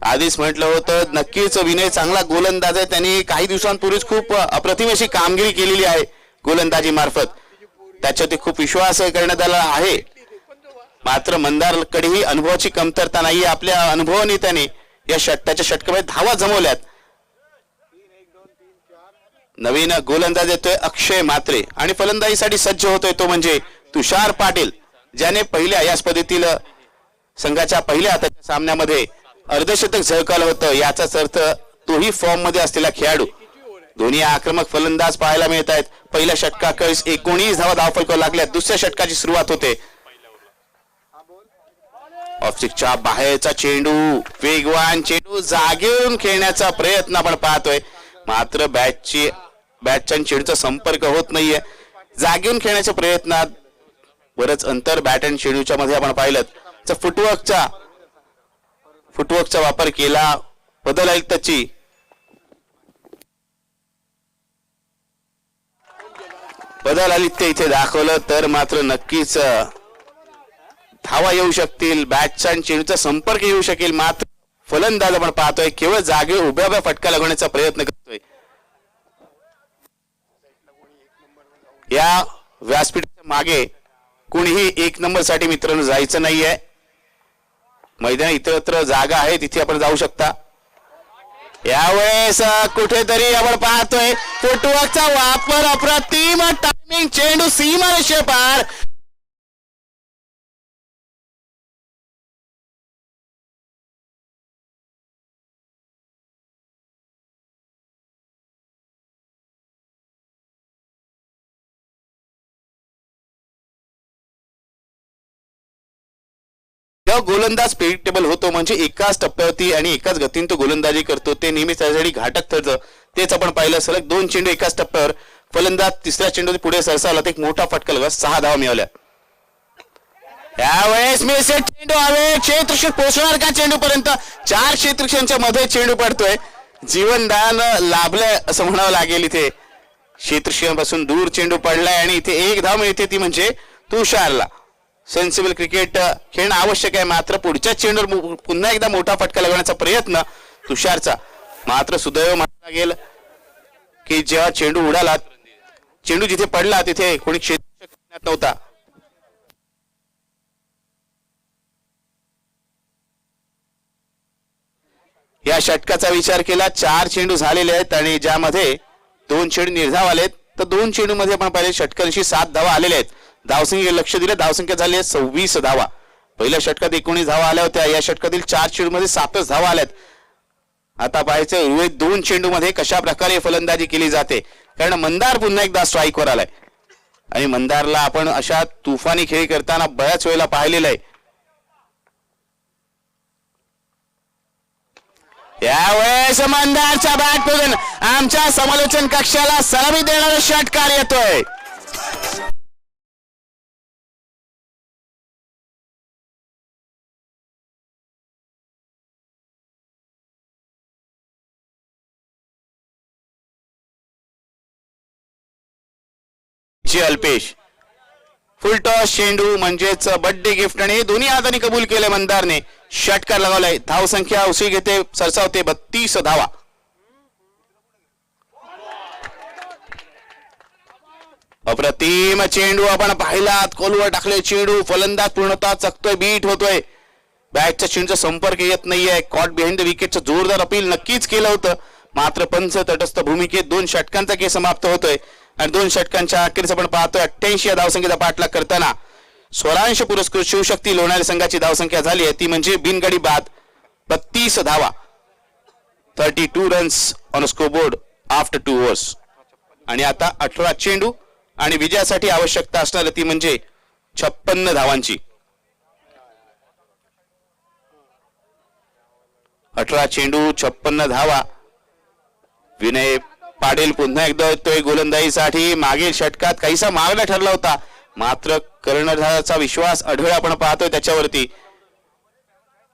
आधीच म्हटलं होतं नक्कीच विनय चांगला गोलंदाज आहे. त्यांनी काही दिवसांपूर्वीच खूप अप्रतिम अशी कामगिरी केलेली आहे गोलंदाजी मार्फत. त्याच्यावरती खूप विश्वास करण्यात आला आहे. मात्र मंदारकडेही अनुभवाची कमतरता नाहीये. आपल्या अनुभवाने त्याने या त्याच्या षटकामध्ये धावा जमवल्यात. नवीन गोलंदाज येतोय अक्षय म्हात्रे आणि फलंदाजीसाठी सज्ज होतोय तो म्हणजे तुषार पाटील, ज्याने पहिल्या या स्पर्धेतील संघाच्या पहिल्या हाताच्या सामन्यामध्ये अर्धशतक झळकावलं होतं. याचाच अर्थ तोही फॉर्म मध्ये असलेला खेळाडू. दोन्ही आक्रमक फलंदाज पाहायला मिळत आहेत. पहिल्या षटकाखेरीस 19 धावा धावफलकावर लागल्या. दुसऱ्या षटकाची सुरुवात होते. ऑफस्टिकच्या बाहेरचा चेंडू, वेगवान चेंडू, जागेवरून खेळण्याचा प्रयत्न आपण पाहतोय. मात्र बॅटच्या चेंडूचा संपर्क होत नाहीये. जागेवरून खेळण्याच्या प्रयत्नात बरंच अंतर बॅट अँड चेंडूच्या मध्ये आपण पाहिलं. फुटवर्कचा वापर केला. बदल आयुक्ताची बदल आदित्य इथे दाखवलं तर मात्र नक्कीच धावा येऊ शकतील. बॅटचा आणि चेंडूचा संपर्क येऊ शकेल. मात्र फलंदाज आपण पाहतोय केवळ जागेवर उभ्या फटका लागवण्याचा प्रयत्न करतोय. या व्यासपीठाच्या मागे कुणीही 1 नंबर साठी मित्रांनो जायचं नाहीये. मैदान इतरत्र जागा आहे तिथे आपण जाऊ शकता. यावेळेस कुठेतरी आपण पाहतोय फुटवर्कचा वापर, अप्रतिम टायमिंग, चेंडू सीमारेषे पार. गोलंदाज प्रेडिक्टेबल होतो म्हणजे एकाच टप्प्यावरती आणि एकाच गतीने तो गोलंदाजी करतो. ते नेहमीच त्यासाठी घातक ठरतं. तेच आपण पाहिलं. सलग 2 चेंडू एकाच टप्प्यावर. फलंदाज तिसऱ्या चेंडू पुढे सरसावला. एक मोठा फटका लगत 6 धावा मिळवल्या. यावेळेस मी चेंडू हवे क्षेत्ररक्षक पोहोचणार का चेंडूपर्यंत? 4 क्षेत्ररक्षकांच्या मध्ये चेंडू पडतोय. जीवनदान लाभलंय असं म्हणावं लागेल. इथे क्षेत्ररक्षकांपासून दूर चेंडू पडलाय आणि इथे 1 धाव मिळते ती म्हणजे तुषारला. सेन्सिबल क्रिकेट खेळणं आवश्यक आहे. मात्र पुढच्या चेंडूवर पुन्हा एकदा मोठा फटका लागण्याचा प्रयत्न तुषारचा. मात्र सुदैव म्हणावं लागेल की जेव्हा चेंडू उडाला, चेंडू जिथे पडला तिथे कोणी क्षेत्ररक्षक नव्हता. या षटकाचा विचार केला 4 चेंडू झालेले आहेत आणि ज्यामध्ये 2 चेंडू निर्धाव आलेत. तर 2 चेंडू मध्ये आपण पाहिले षटकांशी 7 धावा आलेल्या आहेत. धावसंख्येकडे लक्ष दिलं. धावसंख्या झाली आहे 26 धावा. पहिल्या षटकात 19 धावा आल्या होत्या. या षटकातील 4 चेंडू मध्ये 7च धावा आल्यात. आता पाहायचं उर्वरित 2 चेंडू मध्ये कशा प्रकारे फलंदाजी केली जाते. कारण मंदार पुन्हा एकदा स्ट्राईकवर आलाय आणि मंदारला आपण अशा तुफानी खेळ करताना बऱ्याच वेळेला पाहिलेलं आहे. यावेळेस मंदारच्या बॅटमधून आमच्या समालोचन कक्षाला सलामी देणारा षटकार येतोय. अल्पेश फुल टॉस चेंडू म्हणजेच बर्थडे गिफ्ट आणि हे दोन्ही हाताने कबूल केले. मंदारने षटकार लगावलाय. धावसंख्या उसळी घेते, सरसावते 32 धावा. अप्रतिम चेंडू आपण पाहिलात. खोलवर टाकले चेंडू. फलंदाज पूर्णतः चकतोय, बीट होतोय. बॅटच्या चेंडूचा संपर्क येत नाहीये. कॉट बिहाइंड द विकेटचं जोरदार अपील नक्कीच केलं होतं. मात्र पंच तटस्थ भूमिकेत 2 षटकांचा खेळ समाप्त होतोय आणि 2 षटकांच्या अखेरीस आपण पाहतोय 88 या धावसंख्येचा पाठलाग करताना स्वरांश पुरस्कृत शिवशक्ती लोणारी संघाची धावसंख्या झाली आहे ती म्हणजे बिनगडी बाद 32 धावा. 32 runs on scoreboard after 2 overs. आणि आता 18 चेंडू आणि विजयासाठी आवश्यकता असणार ती म्हणजे 56 धावांची. 18 चेंडू 56 धावा. विनय पाटील पुन्हा एकदा येतोय गोलंदाजीसाठी. मागील षटकात काहीसा मागणं ठरला होता, मात्र कर्णधाराचा विश्वास आढळ आपण पाहतोय त्याच्यावरती.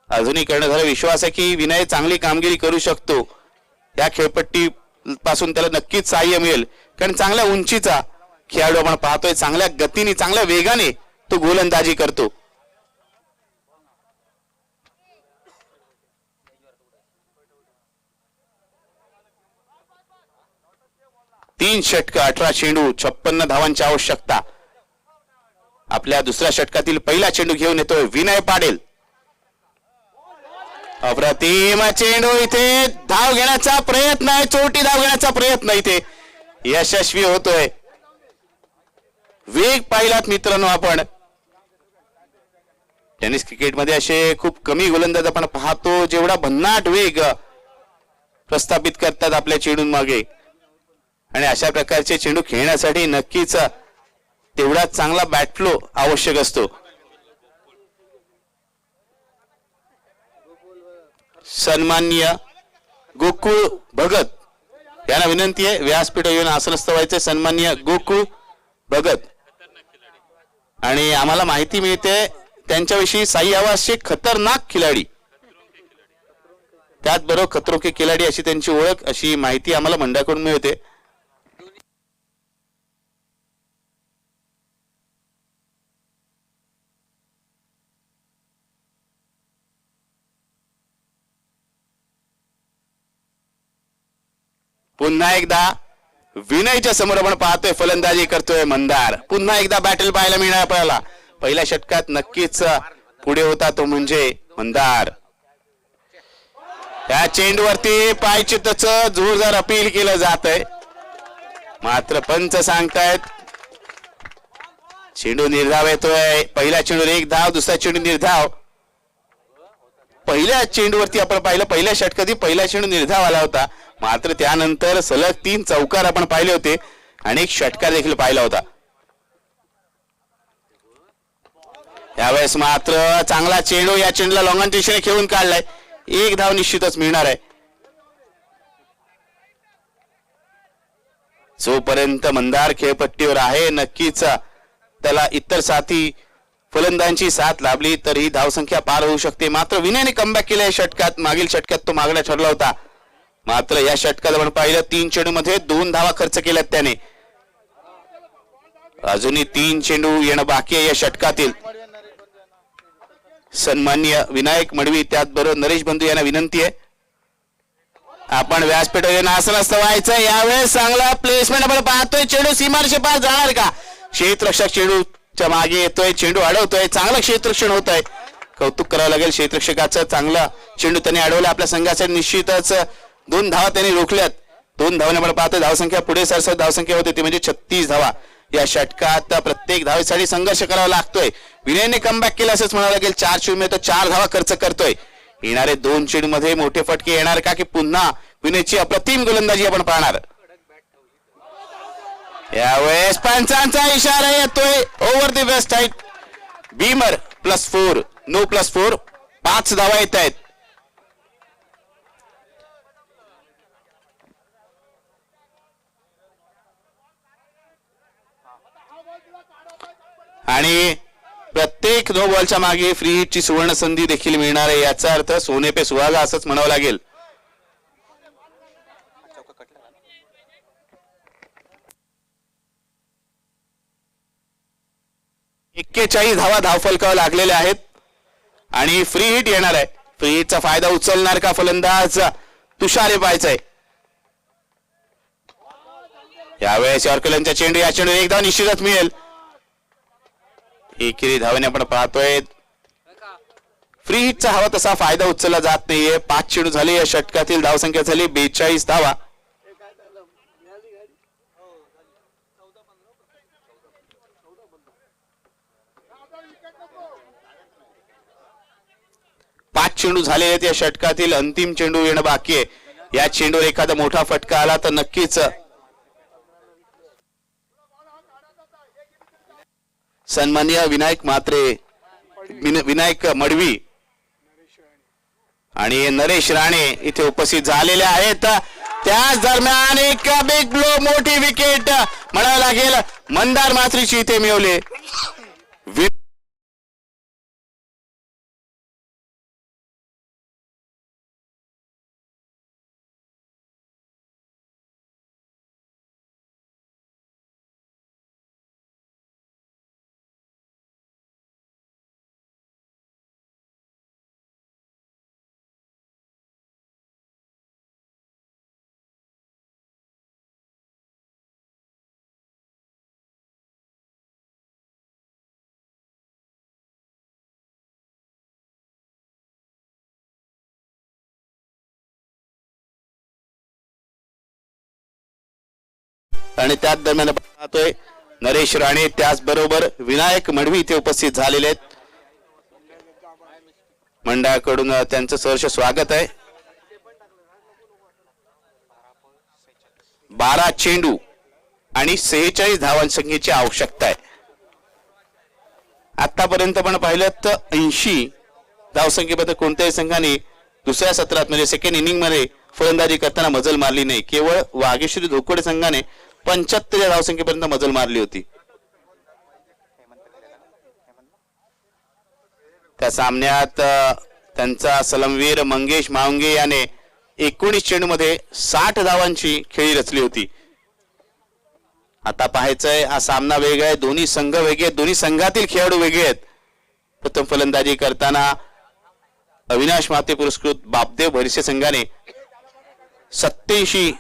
अजूनही कर्णधार विश्वास आहे की विनय चांगली कामगिरी करू शकतो. या खेळपट्टी पासून त्याला नक्कीच सहाय्य मिळेल, कारण चांगल्या उंचीचा खेळाडू आपण पाहतोय. चांगल्या गतीने चांगल्या वेगाने तो गोलंदाजी करतो. तीन षटक 18 चेंडू 56 धावांची आवश्यकता. आपल्या दुसऱ्या षटकातील पहिला चेंडू घेऊन येतोय विनय पाटील. अप्रतिम चेंडू, इथे धाव घेण्याचा प्रयत्न आहे, चोटी धाव घेण्याचा प्रयत्न इथे यशस्वी होतोय. वेग पाहिलात मित्रांनो आपण. टेनिस क्रिकेटमध्ये असे खूप कमी गोलंदाज आपण पाहतो जेवढा भन्नाट वेग प्रस्थापित करतात आपल्या चेंडून मागे. आणि अशा प्रकारचे चेंडू खेळण्यासाठी नक्कीच तेवढा चांगला बॅट फ्लो आवश्यक असतो. सन्माननीय गोकुळ भगत यांना विनंती आहे व्यासपीठ येऊन आसनस्थ व्हायचे. सन्माननीय गोकुळ भगत. आणि आम्हाला माहिती मिळते त्यांच्याविषयी साई आवासचे खतरनाक खिलाडी, त्याचबरोबर खतरो के खिलाडी अशी त्यांची ओळख, अशी माहिती आम्हाला मंडळाकडून मिळते. पुन्हा एकदा विनयच्या समोर आपण पाहतोय फलंदाजी करतोय मंदार. पुन्हा एकदा बॅटल पाहायला मिळणार आपल्याला. पहिल्या षटकात नक्कीच पुढे होता तो म्हणजे मंदार. या चेंडूवरती पायचित्तचं जोरदार अपील केलं जात आहे, मात्र पंच सांगतायत चेंडू निर्धाव येतोय. पहिला चेंडूवर एक धाव, दुसरा चेंडू निर्धाव. पहिल्या चेंडूवरती आपण पाहिलं पहिल्या षटकात पहिला चेंडू निर्धाव आला होता, मात्र त्यानंतर सलग 3 चौकार आपण पाहिले होते आणि एक षटकार देखील पाहिला होता. यावेळेस मात्र चांगला चेंडू, या चेंडूला लॉंग दिशेने खेळून काढलाय. एक धाव निश्चितच मिळणार आहे. जोपर्यंत मंदार खेळपट्टीवर आहे नक्कीच त्याला इतर साथी फलंदाजांची साथ लाभली तर ही धावसंख्या पार होऊ शकते. मात्र विनयने कमबॅक केलं या षटकात. मागील षटकात तो मागणं ठरला होता, मात्र या षटकात आपण पाहिलं 3 चेंडू मध्ये 2 धावा खर्च केल्यात त्याने. अजूनही 3 चेंडू येणं बाकी आहे या षटकातील. सन्माननीय विनायक मडवी त्याचबरोबर नरेश बंधू यांना विनंती आहे आपण व्यासपीठावर आसनस्थ व्हायचं. यावेळेस चांगला प्लेसमेंट आपण पाहतोय. चेंडू सीमारेषे पार जाणार का? क्षेत्ररक्षक चेंडूच्या मागे येतोय, चेंडू अडवतोय. चांगलं क्षेत्ररक्षण होत आहे, कौतुक करावं लागेल क्षेत्ररक्षकाचं. चांगला चेंडू त्यांनी अडवला आपल्या संघासाठी. निश्चितच 2 धावा त्यांनी रोखल्यात. 2 धावाने आपण पाहतोय धावसंख्या पुढे सरसर धावसंख्या होते ती म्हणजे 36 धावा. या षटकात प्रत्येक धावेसाठी संघर्ष करावा लागतोय. विनयने कमबॅक केलं असंच म्हणावं लागेल. 4 चेंडू तो 4 धावा खर्च करतोय. येणारे 2 चेंडू मध्ये मोठे फटके येणार का, की पुन्हा विनयची अप्रतिम गोलंदाजी आपण पाहणार? यावेळेस पंचांचा इशारा येतोय. Over the waist side beamer +4 no +4 5 धावा येत आहेत. आणि प्रत्येक नो बॉलच्या मागे फ्री हिटची सुवर्ण संधी देखील मिळणार आहे. याचा अर्थ सोने पे सुहागा असंच म्हणावं लागेल. एक्केचाळीस धावा धावफलकावर लागलेल्या आहेत आणि फ्री हिट येणार आहे. फ्री हिटचा फायदा उचलणार का फलंदाज तुषार पाहायचा आहे. यावेळेस यॉर्करचा चेंडू, या चेंडू एक धाव निश्चितच मिळेल. एकेरी धावेने आपण पाहतोय. फ्री हिटचा हवा तसा फायदा उचलला जात नाहीये. 5 चेंडू झाले. या षटकातील धावसंख्या झाली 42 धावा. चेंडू झाले आहेत. या षटकातील अंतिम चेंडू येणं बाकी आहे. या चेंडूवर एखादा मोठा फटका आला तर नक्कीच सन्माननीय विनायक म्हात्रे, विनायक मडवी आणि नरेश राणे इथे उपस्थित झालेले आहेत. त्याच दरम्यान एक बिग ब्लो, मोठी विकेट म्हणावं लागेल मंदार मात्रीची इथे मिळवली. आणि त्याच दरम्यान आपण पाहतोय नरेश राणे त्याचबरोबर विनायक मडवी इथे उपस्थित झालेले आहेत. मंडळाकडून त्यांचं सहर्ष स्वागत आहे. 12 चेंडू आणि 46 धावांसंख्येची आवश्यकता आहे. आतापर्यंत पण पाहिलं तर 80 धावसंख्येबद्दल कोणत्याही संघाने दुसऱ्या सत्रात म्हणजे सेकंड इनिंग मध्ये फलंदाजी करताना मजल मारली नाही. केवळ वागेश्वरी धोकोडे संघाने 75 या धावसंख्येपर्यंत मजल मारली होती. त्या सामन्यात त्यांचा सलामवीर मंगेश मांगे याने 19 चेंडूमध्ये 60 धावांची खेळी रचली होती. आता पाहायचंय हा सामना वेगळा आहे, दोन्ही संघ वेगळे आहेत, दोन्ही संघातील खेळाडू वेगळे आहेत. प्रथम फलंदाजी करताना अविनाश माते पुरस्कृत बापदेव भरिसे संघाने 87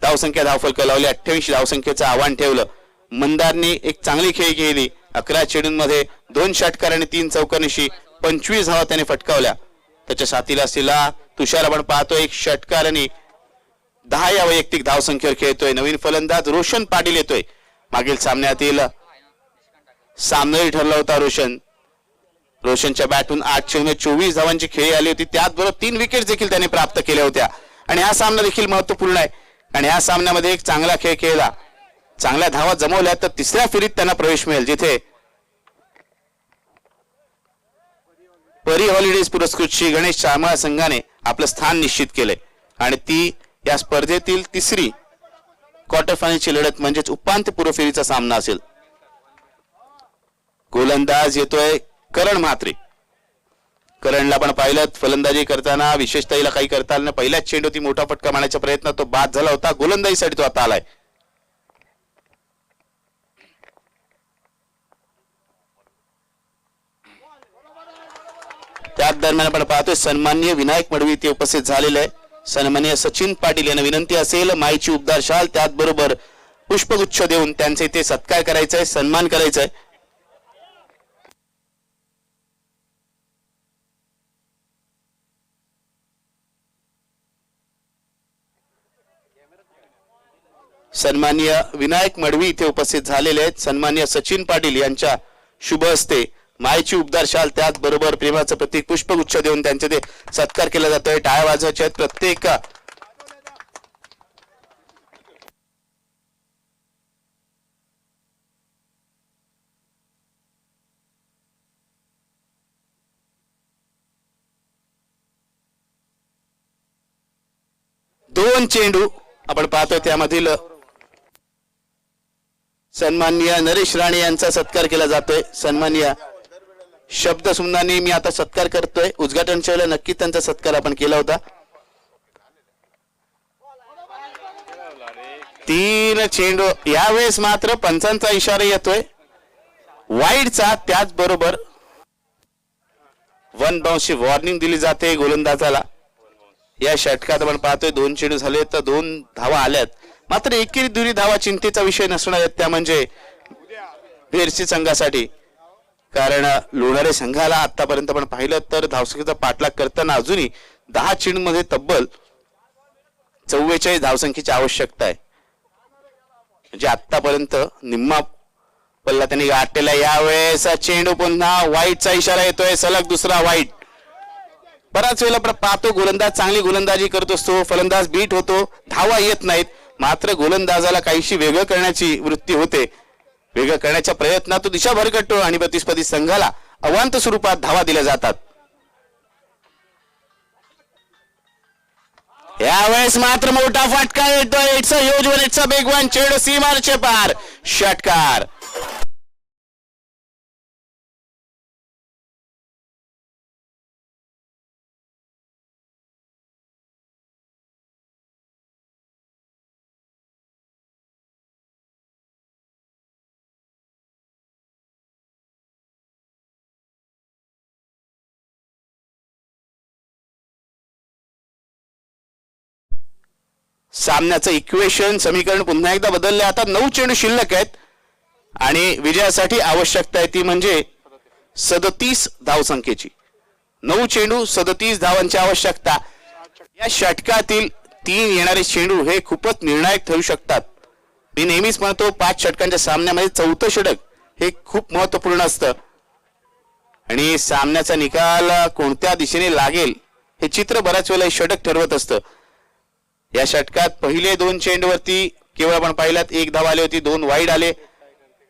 धावसंख्या धावफलक लावली, 28 धावसंख्येचं आव्हान ठेवलं. मंदारने एक चांगली खेळी केली. 11 चेंडूंमध्ये 2 षटकार आणि 3 चौकानिशी 25 धावा त्याने फटकावल्या. त्याच्या साथीला असलेला तुषार आपण पाहतोय 1 षटकार आणि 10 या वैयक्तिक धावसंख्येवर खेळतोय. नवीन फलंदाज रोशन पाटील येतोय. मागील सामन्यातील सामनाही ठरला होता रोशनच्या बॅटून 8 चेंडूमध्ये 24 धावांची खेळी आली होती. त्याचबरोबर 3 विकेट देखील त्याने प्राप्त केल्या होत्या. आणि हा सामना देखील महत्वपूर्ण आहे आणि या सामन्यामध्ये एक चांगला खेळ खेळला, चांगल्या धावा जमवल्या तर तिसऱ्या फेरीत त्यांना प्रवेश मिळेल, जिथे परी हॉलिडेज पुरस्कृत श्री गणेश चाळमाळ संघाने आपलं स्थान निश्चित केलंय. आणि ती या स्पर्धेतील तिसरी क्वार्टर फायनलची लढत म्हणजेच उपांत्यपूर्व फेरीचा सामना असेल. गोलंदाज येतोय करण म्हात्रे. करणला पण पाहिलं फलंदाजी करताना विशेषतः हिला काही करता आलं नाही. पहिल्याच चेंडूती मोठा फटका मारण्याचा प्रयत्न तो बाद झाला होता. गोलंदाजीसाठी तो आता आलाय. त्याच दरम्यान आपण पाहतोय सन्माननीय विनायक मडवी इथे उपस्थित झालेले आहे. सन्माननीय सचिन पाटील यांना विनंती असेल माईची उबदार शाल त्याचबरोबर पुष्पगुच्छ देऊन त्यांचे इथे सत्कार करायचा आहे, सन्मान करायचा आहे. सन्माननीय विनायक मडवी इथे उपस्थित झालेले आहेत. सन्माननीय सचिन पाटील यांच्या शुभ हस्ते मायची उबदार शाल त्याचबरोबर प्रेमाचं प्रतीक पुष्पगुच्छ देऊन त्यांचे ते सत्कार केला जातोय. टाळ्या वाजवायच्या आहेत. प्रत्येक दोन चेंडू आपण पाहतोय त्यामधील सन्माननीय नरेश राणे यांचा सत्कार केला जातोय. सन्माननीय शब्द सुमनाने मी आता सत्कार करतोय. उद्घाटनच्या वेळेला नक्की त्यांचा सत्कार आपण केला होता. 3 चेंडू यावेळेस मात्र पंचांचा इशारा येतोय वाईडचा. त्याचबरोबर 1 बाउन्सची वॉर्निंग दिली जाते गोलंदाजाला. या षटकात आपण पाहतोय 2 चेंडू झाले तर 2 धावा आल्यात. मात्र एकेरी दुरी धावा चिंतेचा विषय नसणार आहेत त्या म्हणजे भेरसी संघासाठी. कारण लोणारे संघाला आतापर्यंत आपण पाहिलं तर धावसंख्येचा पाठलाग करताना अजूनही 10 चेंडूमध्ये तब्बल 44 धावसंख्येची आवश्यकता आहे. म्हणजे आतापर्यंत निम्मा पल्ला त्यांनी गाठलेला. यावेळेस चेंडू पुन्हा वाईटचा इशारा येतोय. सलग दुसरा वाईट. बराच वेळेला पाहतो गोलंदाज चांगली गोलंदाजी करत असतो, फलंदाज बीट होतो, धावा येत नाहीत. मात्र गोलंदाजाला काहीशी वेगळं करण्याची वृत्ती होते. वेगळं करण्याच्या प्रयत्नात तो दिशा भरकटतो आणि प्रतिस्पर्धी संघाला अवांत स्वरूपात धावा दिल्या जातात. यावेळेस मात्र मोठा फटका येतोय. It's a huge one, it's a big one. चेंडू सीमारेषे पार, षटकार. सामन्याचं इक्वेशन समीकरण पुन्हा एकदा बदलले. आता 9 चेंडू शिल्लक आहेत आणि विजयासाठी आवश्यकता आहे ती म्हणजे 37 धावसंख्येची. 9 चेंडू 37 धावांची आवश्यकता. या षटकातील 3 येणारे चेंडू हे खूपच निर्णायक ठरू शकतात. मी नेहमीच म्हणतो 5 षटकांच्या सामन्यामध्ये 4थं षटक हे खूप महत्वपूर्ण असतं आणि सामन्याचा निकाल कोणत्या दिशेने लागेल हे चित्र बऱ्याच वेळेला षटक ठरवत असतं. या षटकात पहिले 2 चेंडूवरती केवळ आपण पाहिलात 1 धाव आली होती, 2 वाईड आले.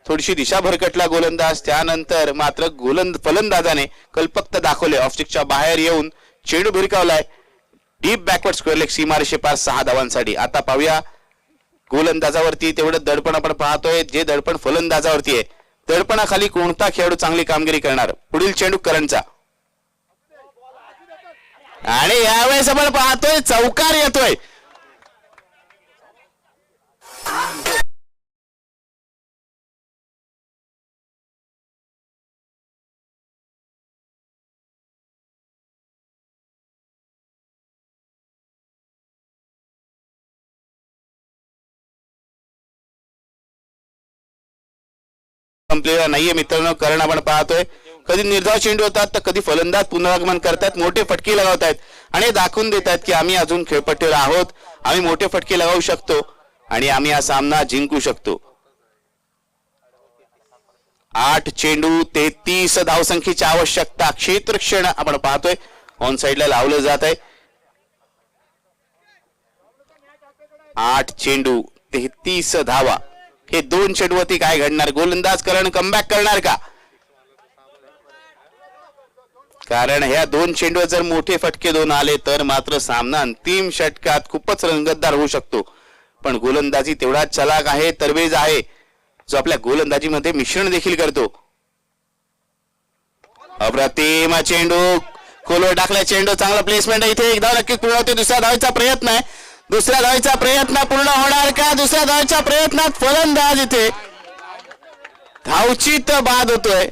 थोडीशी दिशा भरकटला गोलंदाज. त्यानंतर मात्र फलंदाजाने कल्पकता दाखवले. ऑफस्टिकच्या बाहेर येऊन चेंडू भिरकावलाय डीप बॅकवर्ड स्क्वेअर लेग सीमारेषे पार 6 धावांसाठी. आता पाहूया गोलंदाजावरती तेवढं दडपण आपण पाहतोय जे दडपण फलंदाजावरती आहे. दडपणाखाली कोणता खेळाडू चांगली कामगिरी करणार. पुढील चेंडू करणचा आणि यावेळेस आपण पाहतोय चौकार येतोय. संपलेला नाहीये मित्रांनो. करण आपण पाहतोय कधी निर्धाव चेंडू होतात तर कधी फलंदाज पुनरागमन करतात, मोठे फटके लगावतायत आणि दाखवून देतात की आम्ही अजून खेळपट्टीवर आहोत, आम्ही मोठे फटके लगावू शकतो आणि आम्ही हा सामना जिंकू शकतो. 8 चेंडू 33 धावसंख्येची आवश्यकता. क्षेत्ररक्षण आपण पाहतोय ऑन साइडला लावलं जात आहे. 8 चेंडू 33 धावा. हे 2 चेंडूवरती काय घडणार. गोलंदाज करण कमबॅक करणार का. कारण ह्या 2 चेंडूवर जर मोठे फटके 2 आले तर मात्र सामना अंतिम षटकात खूपच रंगतदार होऊ शकतो. पण गोलंदाजी तेवढा चलाक आहे, तरवेज आहे जो आपल्या गोलंदाजीमध्ये मिश्रण देखील करतो. अप्रतिम चेंडू खोलवर टाकला. चेंडू चांगला प्लेसमेंट आहे. इथे 1 धाव नक्कीच पूर्ण होते. दुसऱ्या धावेचा प्रयत्न आहे. दुसऱ्या धावेचा प्रयत्न पूर्ण होणार का. दुसऱ्या धावेच्या प्रयत्नात फलंदाज इथे धावचीत बाद होतोय.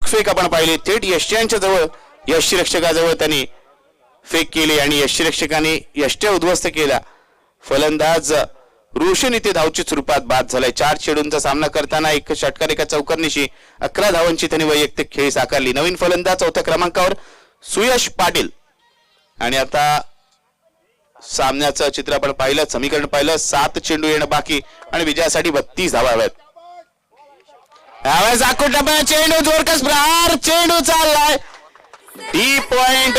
फेक आपण पाहिली थेट यष्ट्यांच्या जवळ यष्टिरक्षकाजवळ त्यांनी फेक केली आणि यष्टिरक्षकाने यष्ट्या उद्ध्वस्त केला. फलंदाज रोशन इथे धावचीत स्वरूपात बाद झालाय. 4 चेंडूंचा सामना करताना 1 षटकार 1 चौकारनीशी 11 धावांची त्यांनी वैयक्तिक खेळी साकारली. नवीन फलंदाज 4थ्या क्रमांकावर सुयश पाटील. आणि आता सामन्याचं चित्र आपण पाहिलं, समीकरण पाहिलं. 7 चेंडू येणं बाकी आणि विजयासाठी 32 धावा हव्यात. यावेळेस आकुटपणा चेंडू जोरकस प्रहार. चेंडू चाललाय डी पॉइंट.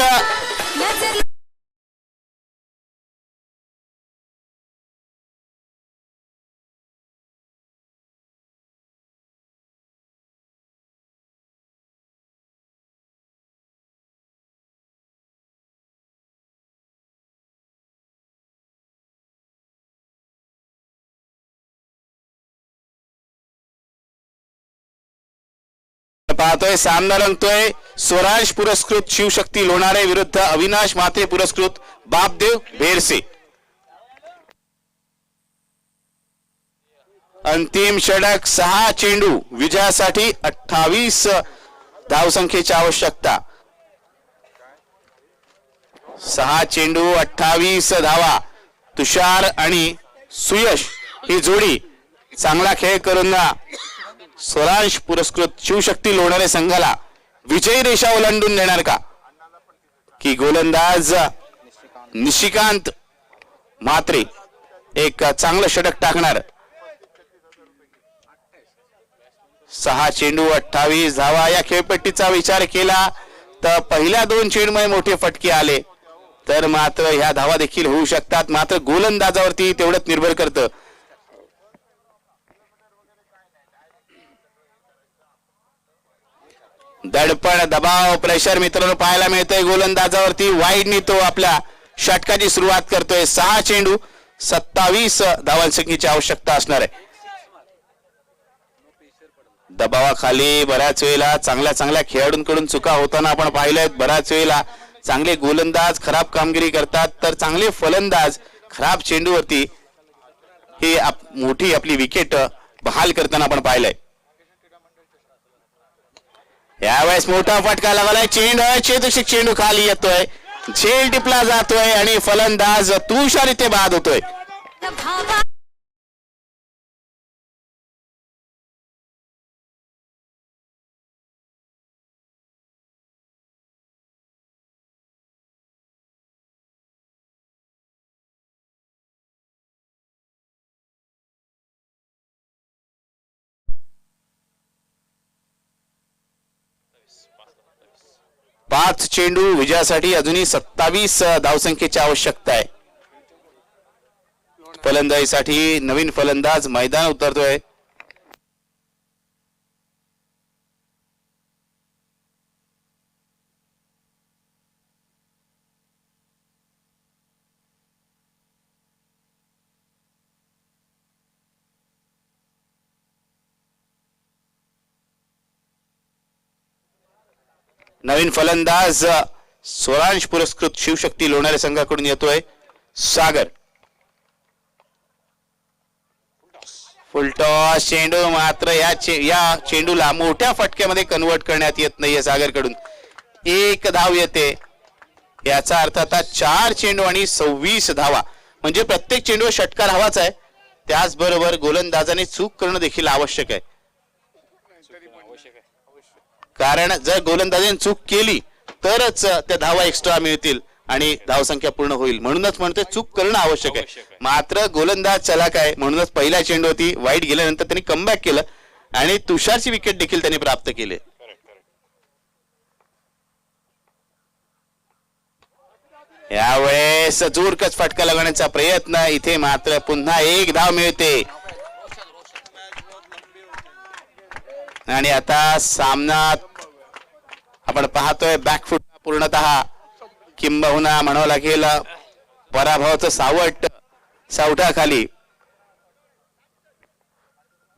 पाहतोय सामना रंगतोय. स्वराज पुरस्कृत शिवशक्ती लोणारे विरुद्ध अविनाश माते पुरस्कृत बापदेव बेरसे. अंतिम षटक 6 चेंडू विजयासाठी 28 धावसंख्येची आवश्यकता. 6 चेंडू 28 धावा. तुषार आणि सुयश ही जोडी चांगला खेळ करून स्वरांश पुरस्कृत शिवशक्ती लोणारे संघाला विजयी रेषा ओलांडून देणार का, की गोलंदाज निशिकांत म्हात्रे एक चांगलं षटक टाकणार. 6 चेंडू 28 धावा. या खेळपट्टीचा विचार केला तर पहिल्या 2 चेंडूमध्ये मोठे फटके आले तर मात्र ह्या धावा देखील होऊ शकतात. मात्र गोलंदाजावरती तेवढंच निर्भर करतं. दडपण, दबाव, प्रेशर मित्रांनो पाहायला मिळतंय गोलंदाजावरती. वाईडनी तो आपल्या षटकाची सुरुवात करतोय. 6 चेंडू 27 धावांसंख्येची आवश्यकता असणार आहे. दबावाखाली बऱ्याच वेळेला चांगल्या खेळाडूंकडून चुका होताना आपण पाहिलंय. बऱ्याच वेळेला चांगले गोलंदाज खराब कामगिरी करतात तर चांगले फलंदाज खराब चेंडूवरती ही मोठी आपली विकेट बहाल करताना आपण पाहिलंय. यावेळेस मोठा फटका लागलाय. चेंडू चेंडू खाली येतोय, झेल टिपला जातोय आणि फलंदाज तुषार इथे बाद होतोय. पाच चेंडू विजयासाठी अजूनही 27 धावसंख्येची आवश्यकता आहे. फलंदाजीसाठी नवीन फलंदाज मैदान उतरतोय. नवीन फलंदाज स्वरांश पुरस्कृत शिवशक्ती लोणारे संघाकडून येतोय सागर. फुलटॉस चेंडू मात्र या चेंडूला मोठ्या फटक्यामध्ये कन्वर्ट करण्यात येत नाहीये सागरकडून. 1 धाव येते. याचा अर्थ आता 4 चेंडू आणि 26 धावा. म्हणजे प्रत्येक चेंडूवर षटकार हवाच आहे. त्याचबरोबर गोलंदाजाने चूक करणं देखील आवश्यक आहे. कारण जर गोलंदाजाने चूक केली तरच त्या धावा एक्स्ट्रा मिळतील आणि धावसंख्या पूर्ण होईल. म्हणूनच म्हणतोय चूक करणं आवश्यक आहे. मात्र गोलंदाज चलाक आहे म्हणूनच पहिल्या चेंडूवरती वाईट गेल्यानंतर त्यांनी कमबॅक केलं आणि तुषारची विकेट देखील त्यांनी प्राप्त केली. यावेळेस जोरकस फटका लागण्याचा प्रयत्न. इथे मात्र पुन्हा 1 धाव मिळते आणि आता सामना आपण पाहतोय बॅकफुट पूर्णतः किंबहुना म्हणावं लागेल पराभवाचं सावटाखाली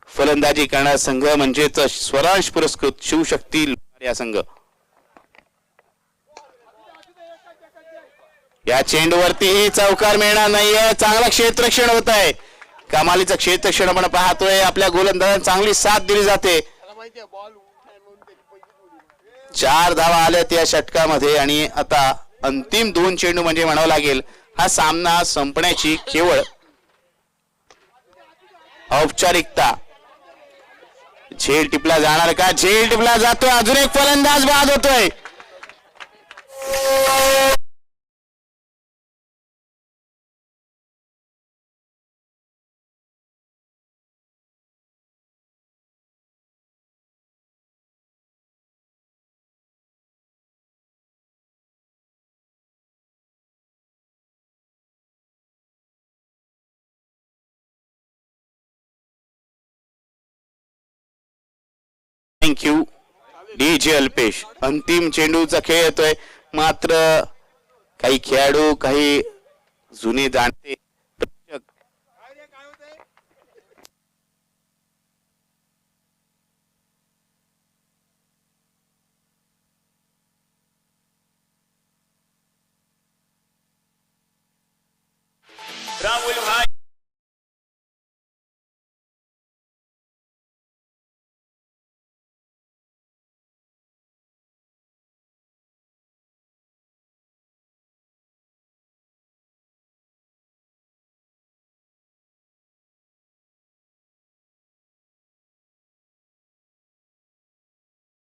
फलंदाजी करणारा संघ म्हणजेच स्वरांश पुरस्कृत शिवशक्ती या संघ. या चेंडूवरतीही चौकार मिळणार नाहीये. चांगला क्षेत्ररक्षण होत आहे. कमालीचं क्षेत्ररक्षण आपण पाहतोय. आपल्या गोलंदाजांना चांगली साथ दिली जाते. 4 धावा आल्यात या षटकामध्ये आणि आता अंतिम 2 चेंडू म्हणजे म्हणावं लागेल हा सामना संपण्याची केवळ औपचारिकता. झेल टिपला जाणार का? झेल टिपला जातोय. अजून एक फलंदाज बाद होतोय. Thank you DJ Alpesh. अंतिम चेंडूचा खेळ येतोय. मात्र काही खेळाडू काही जुने जाणते राहुल भाई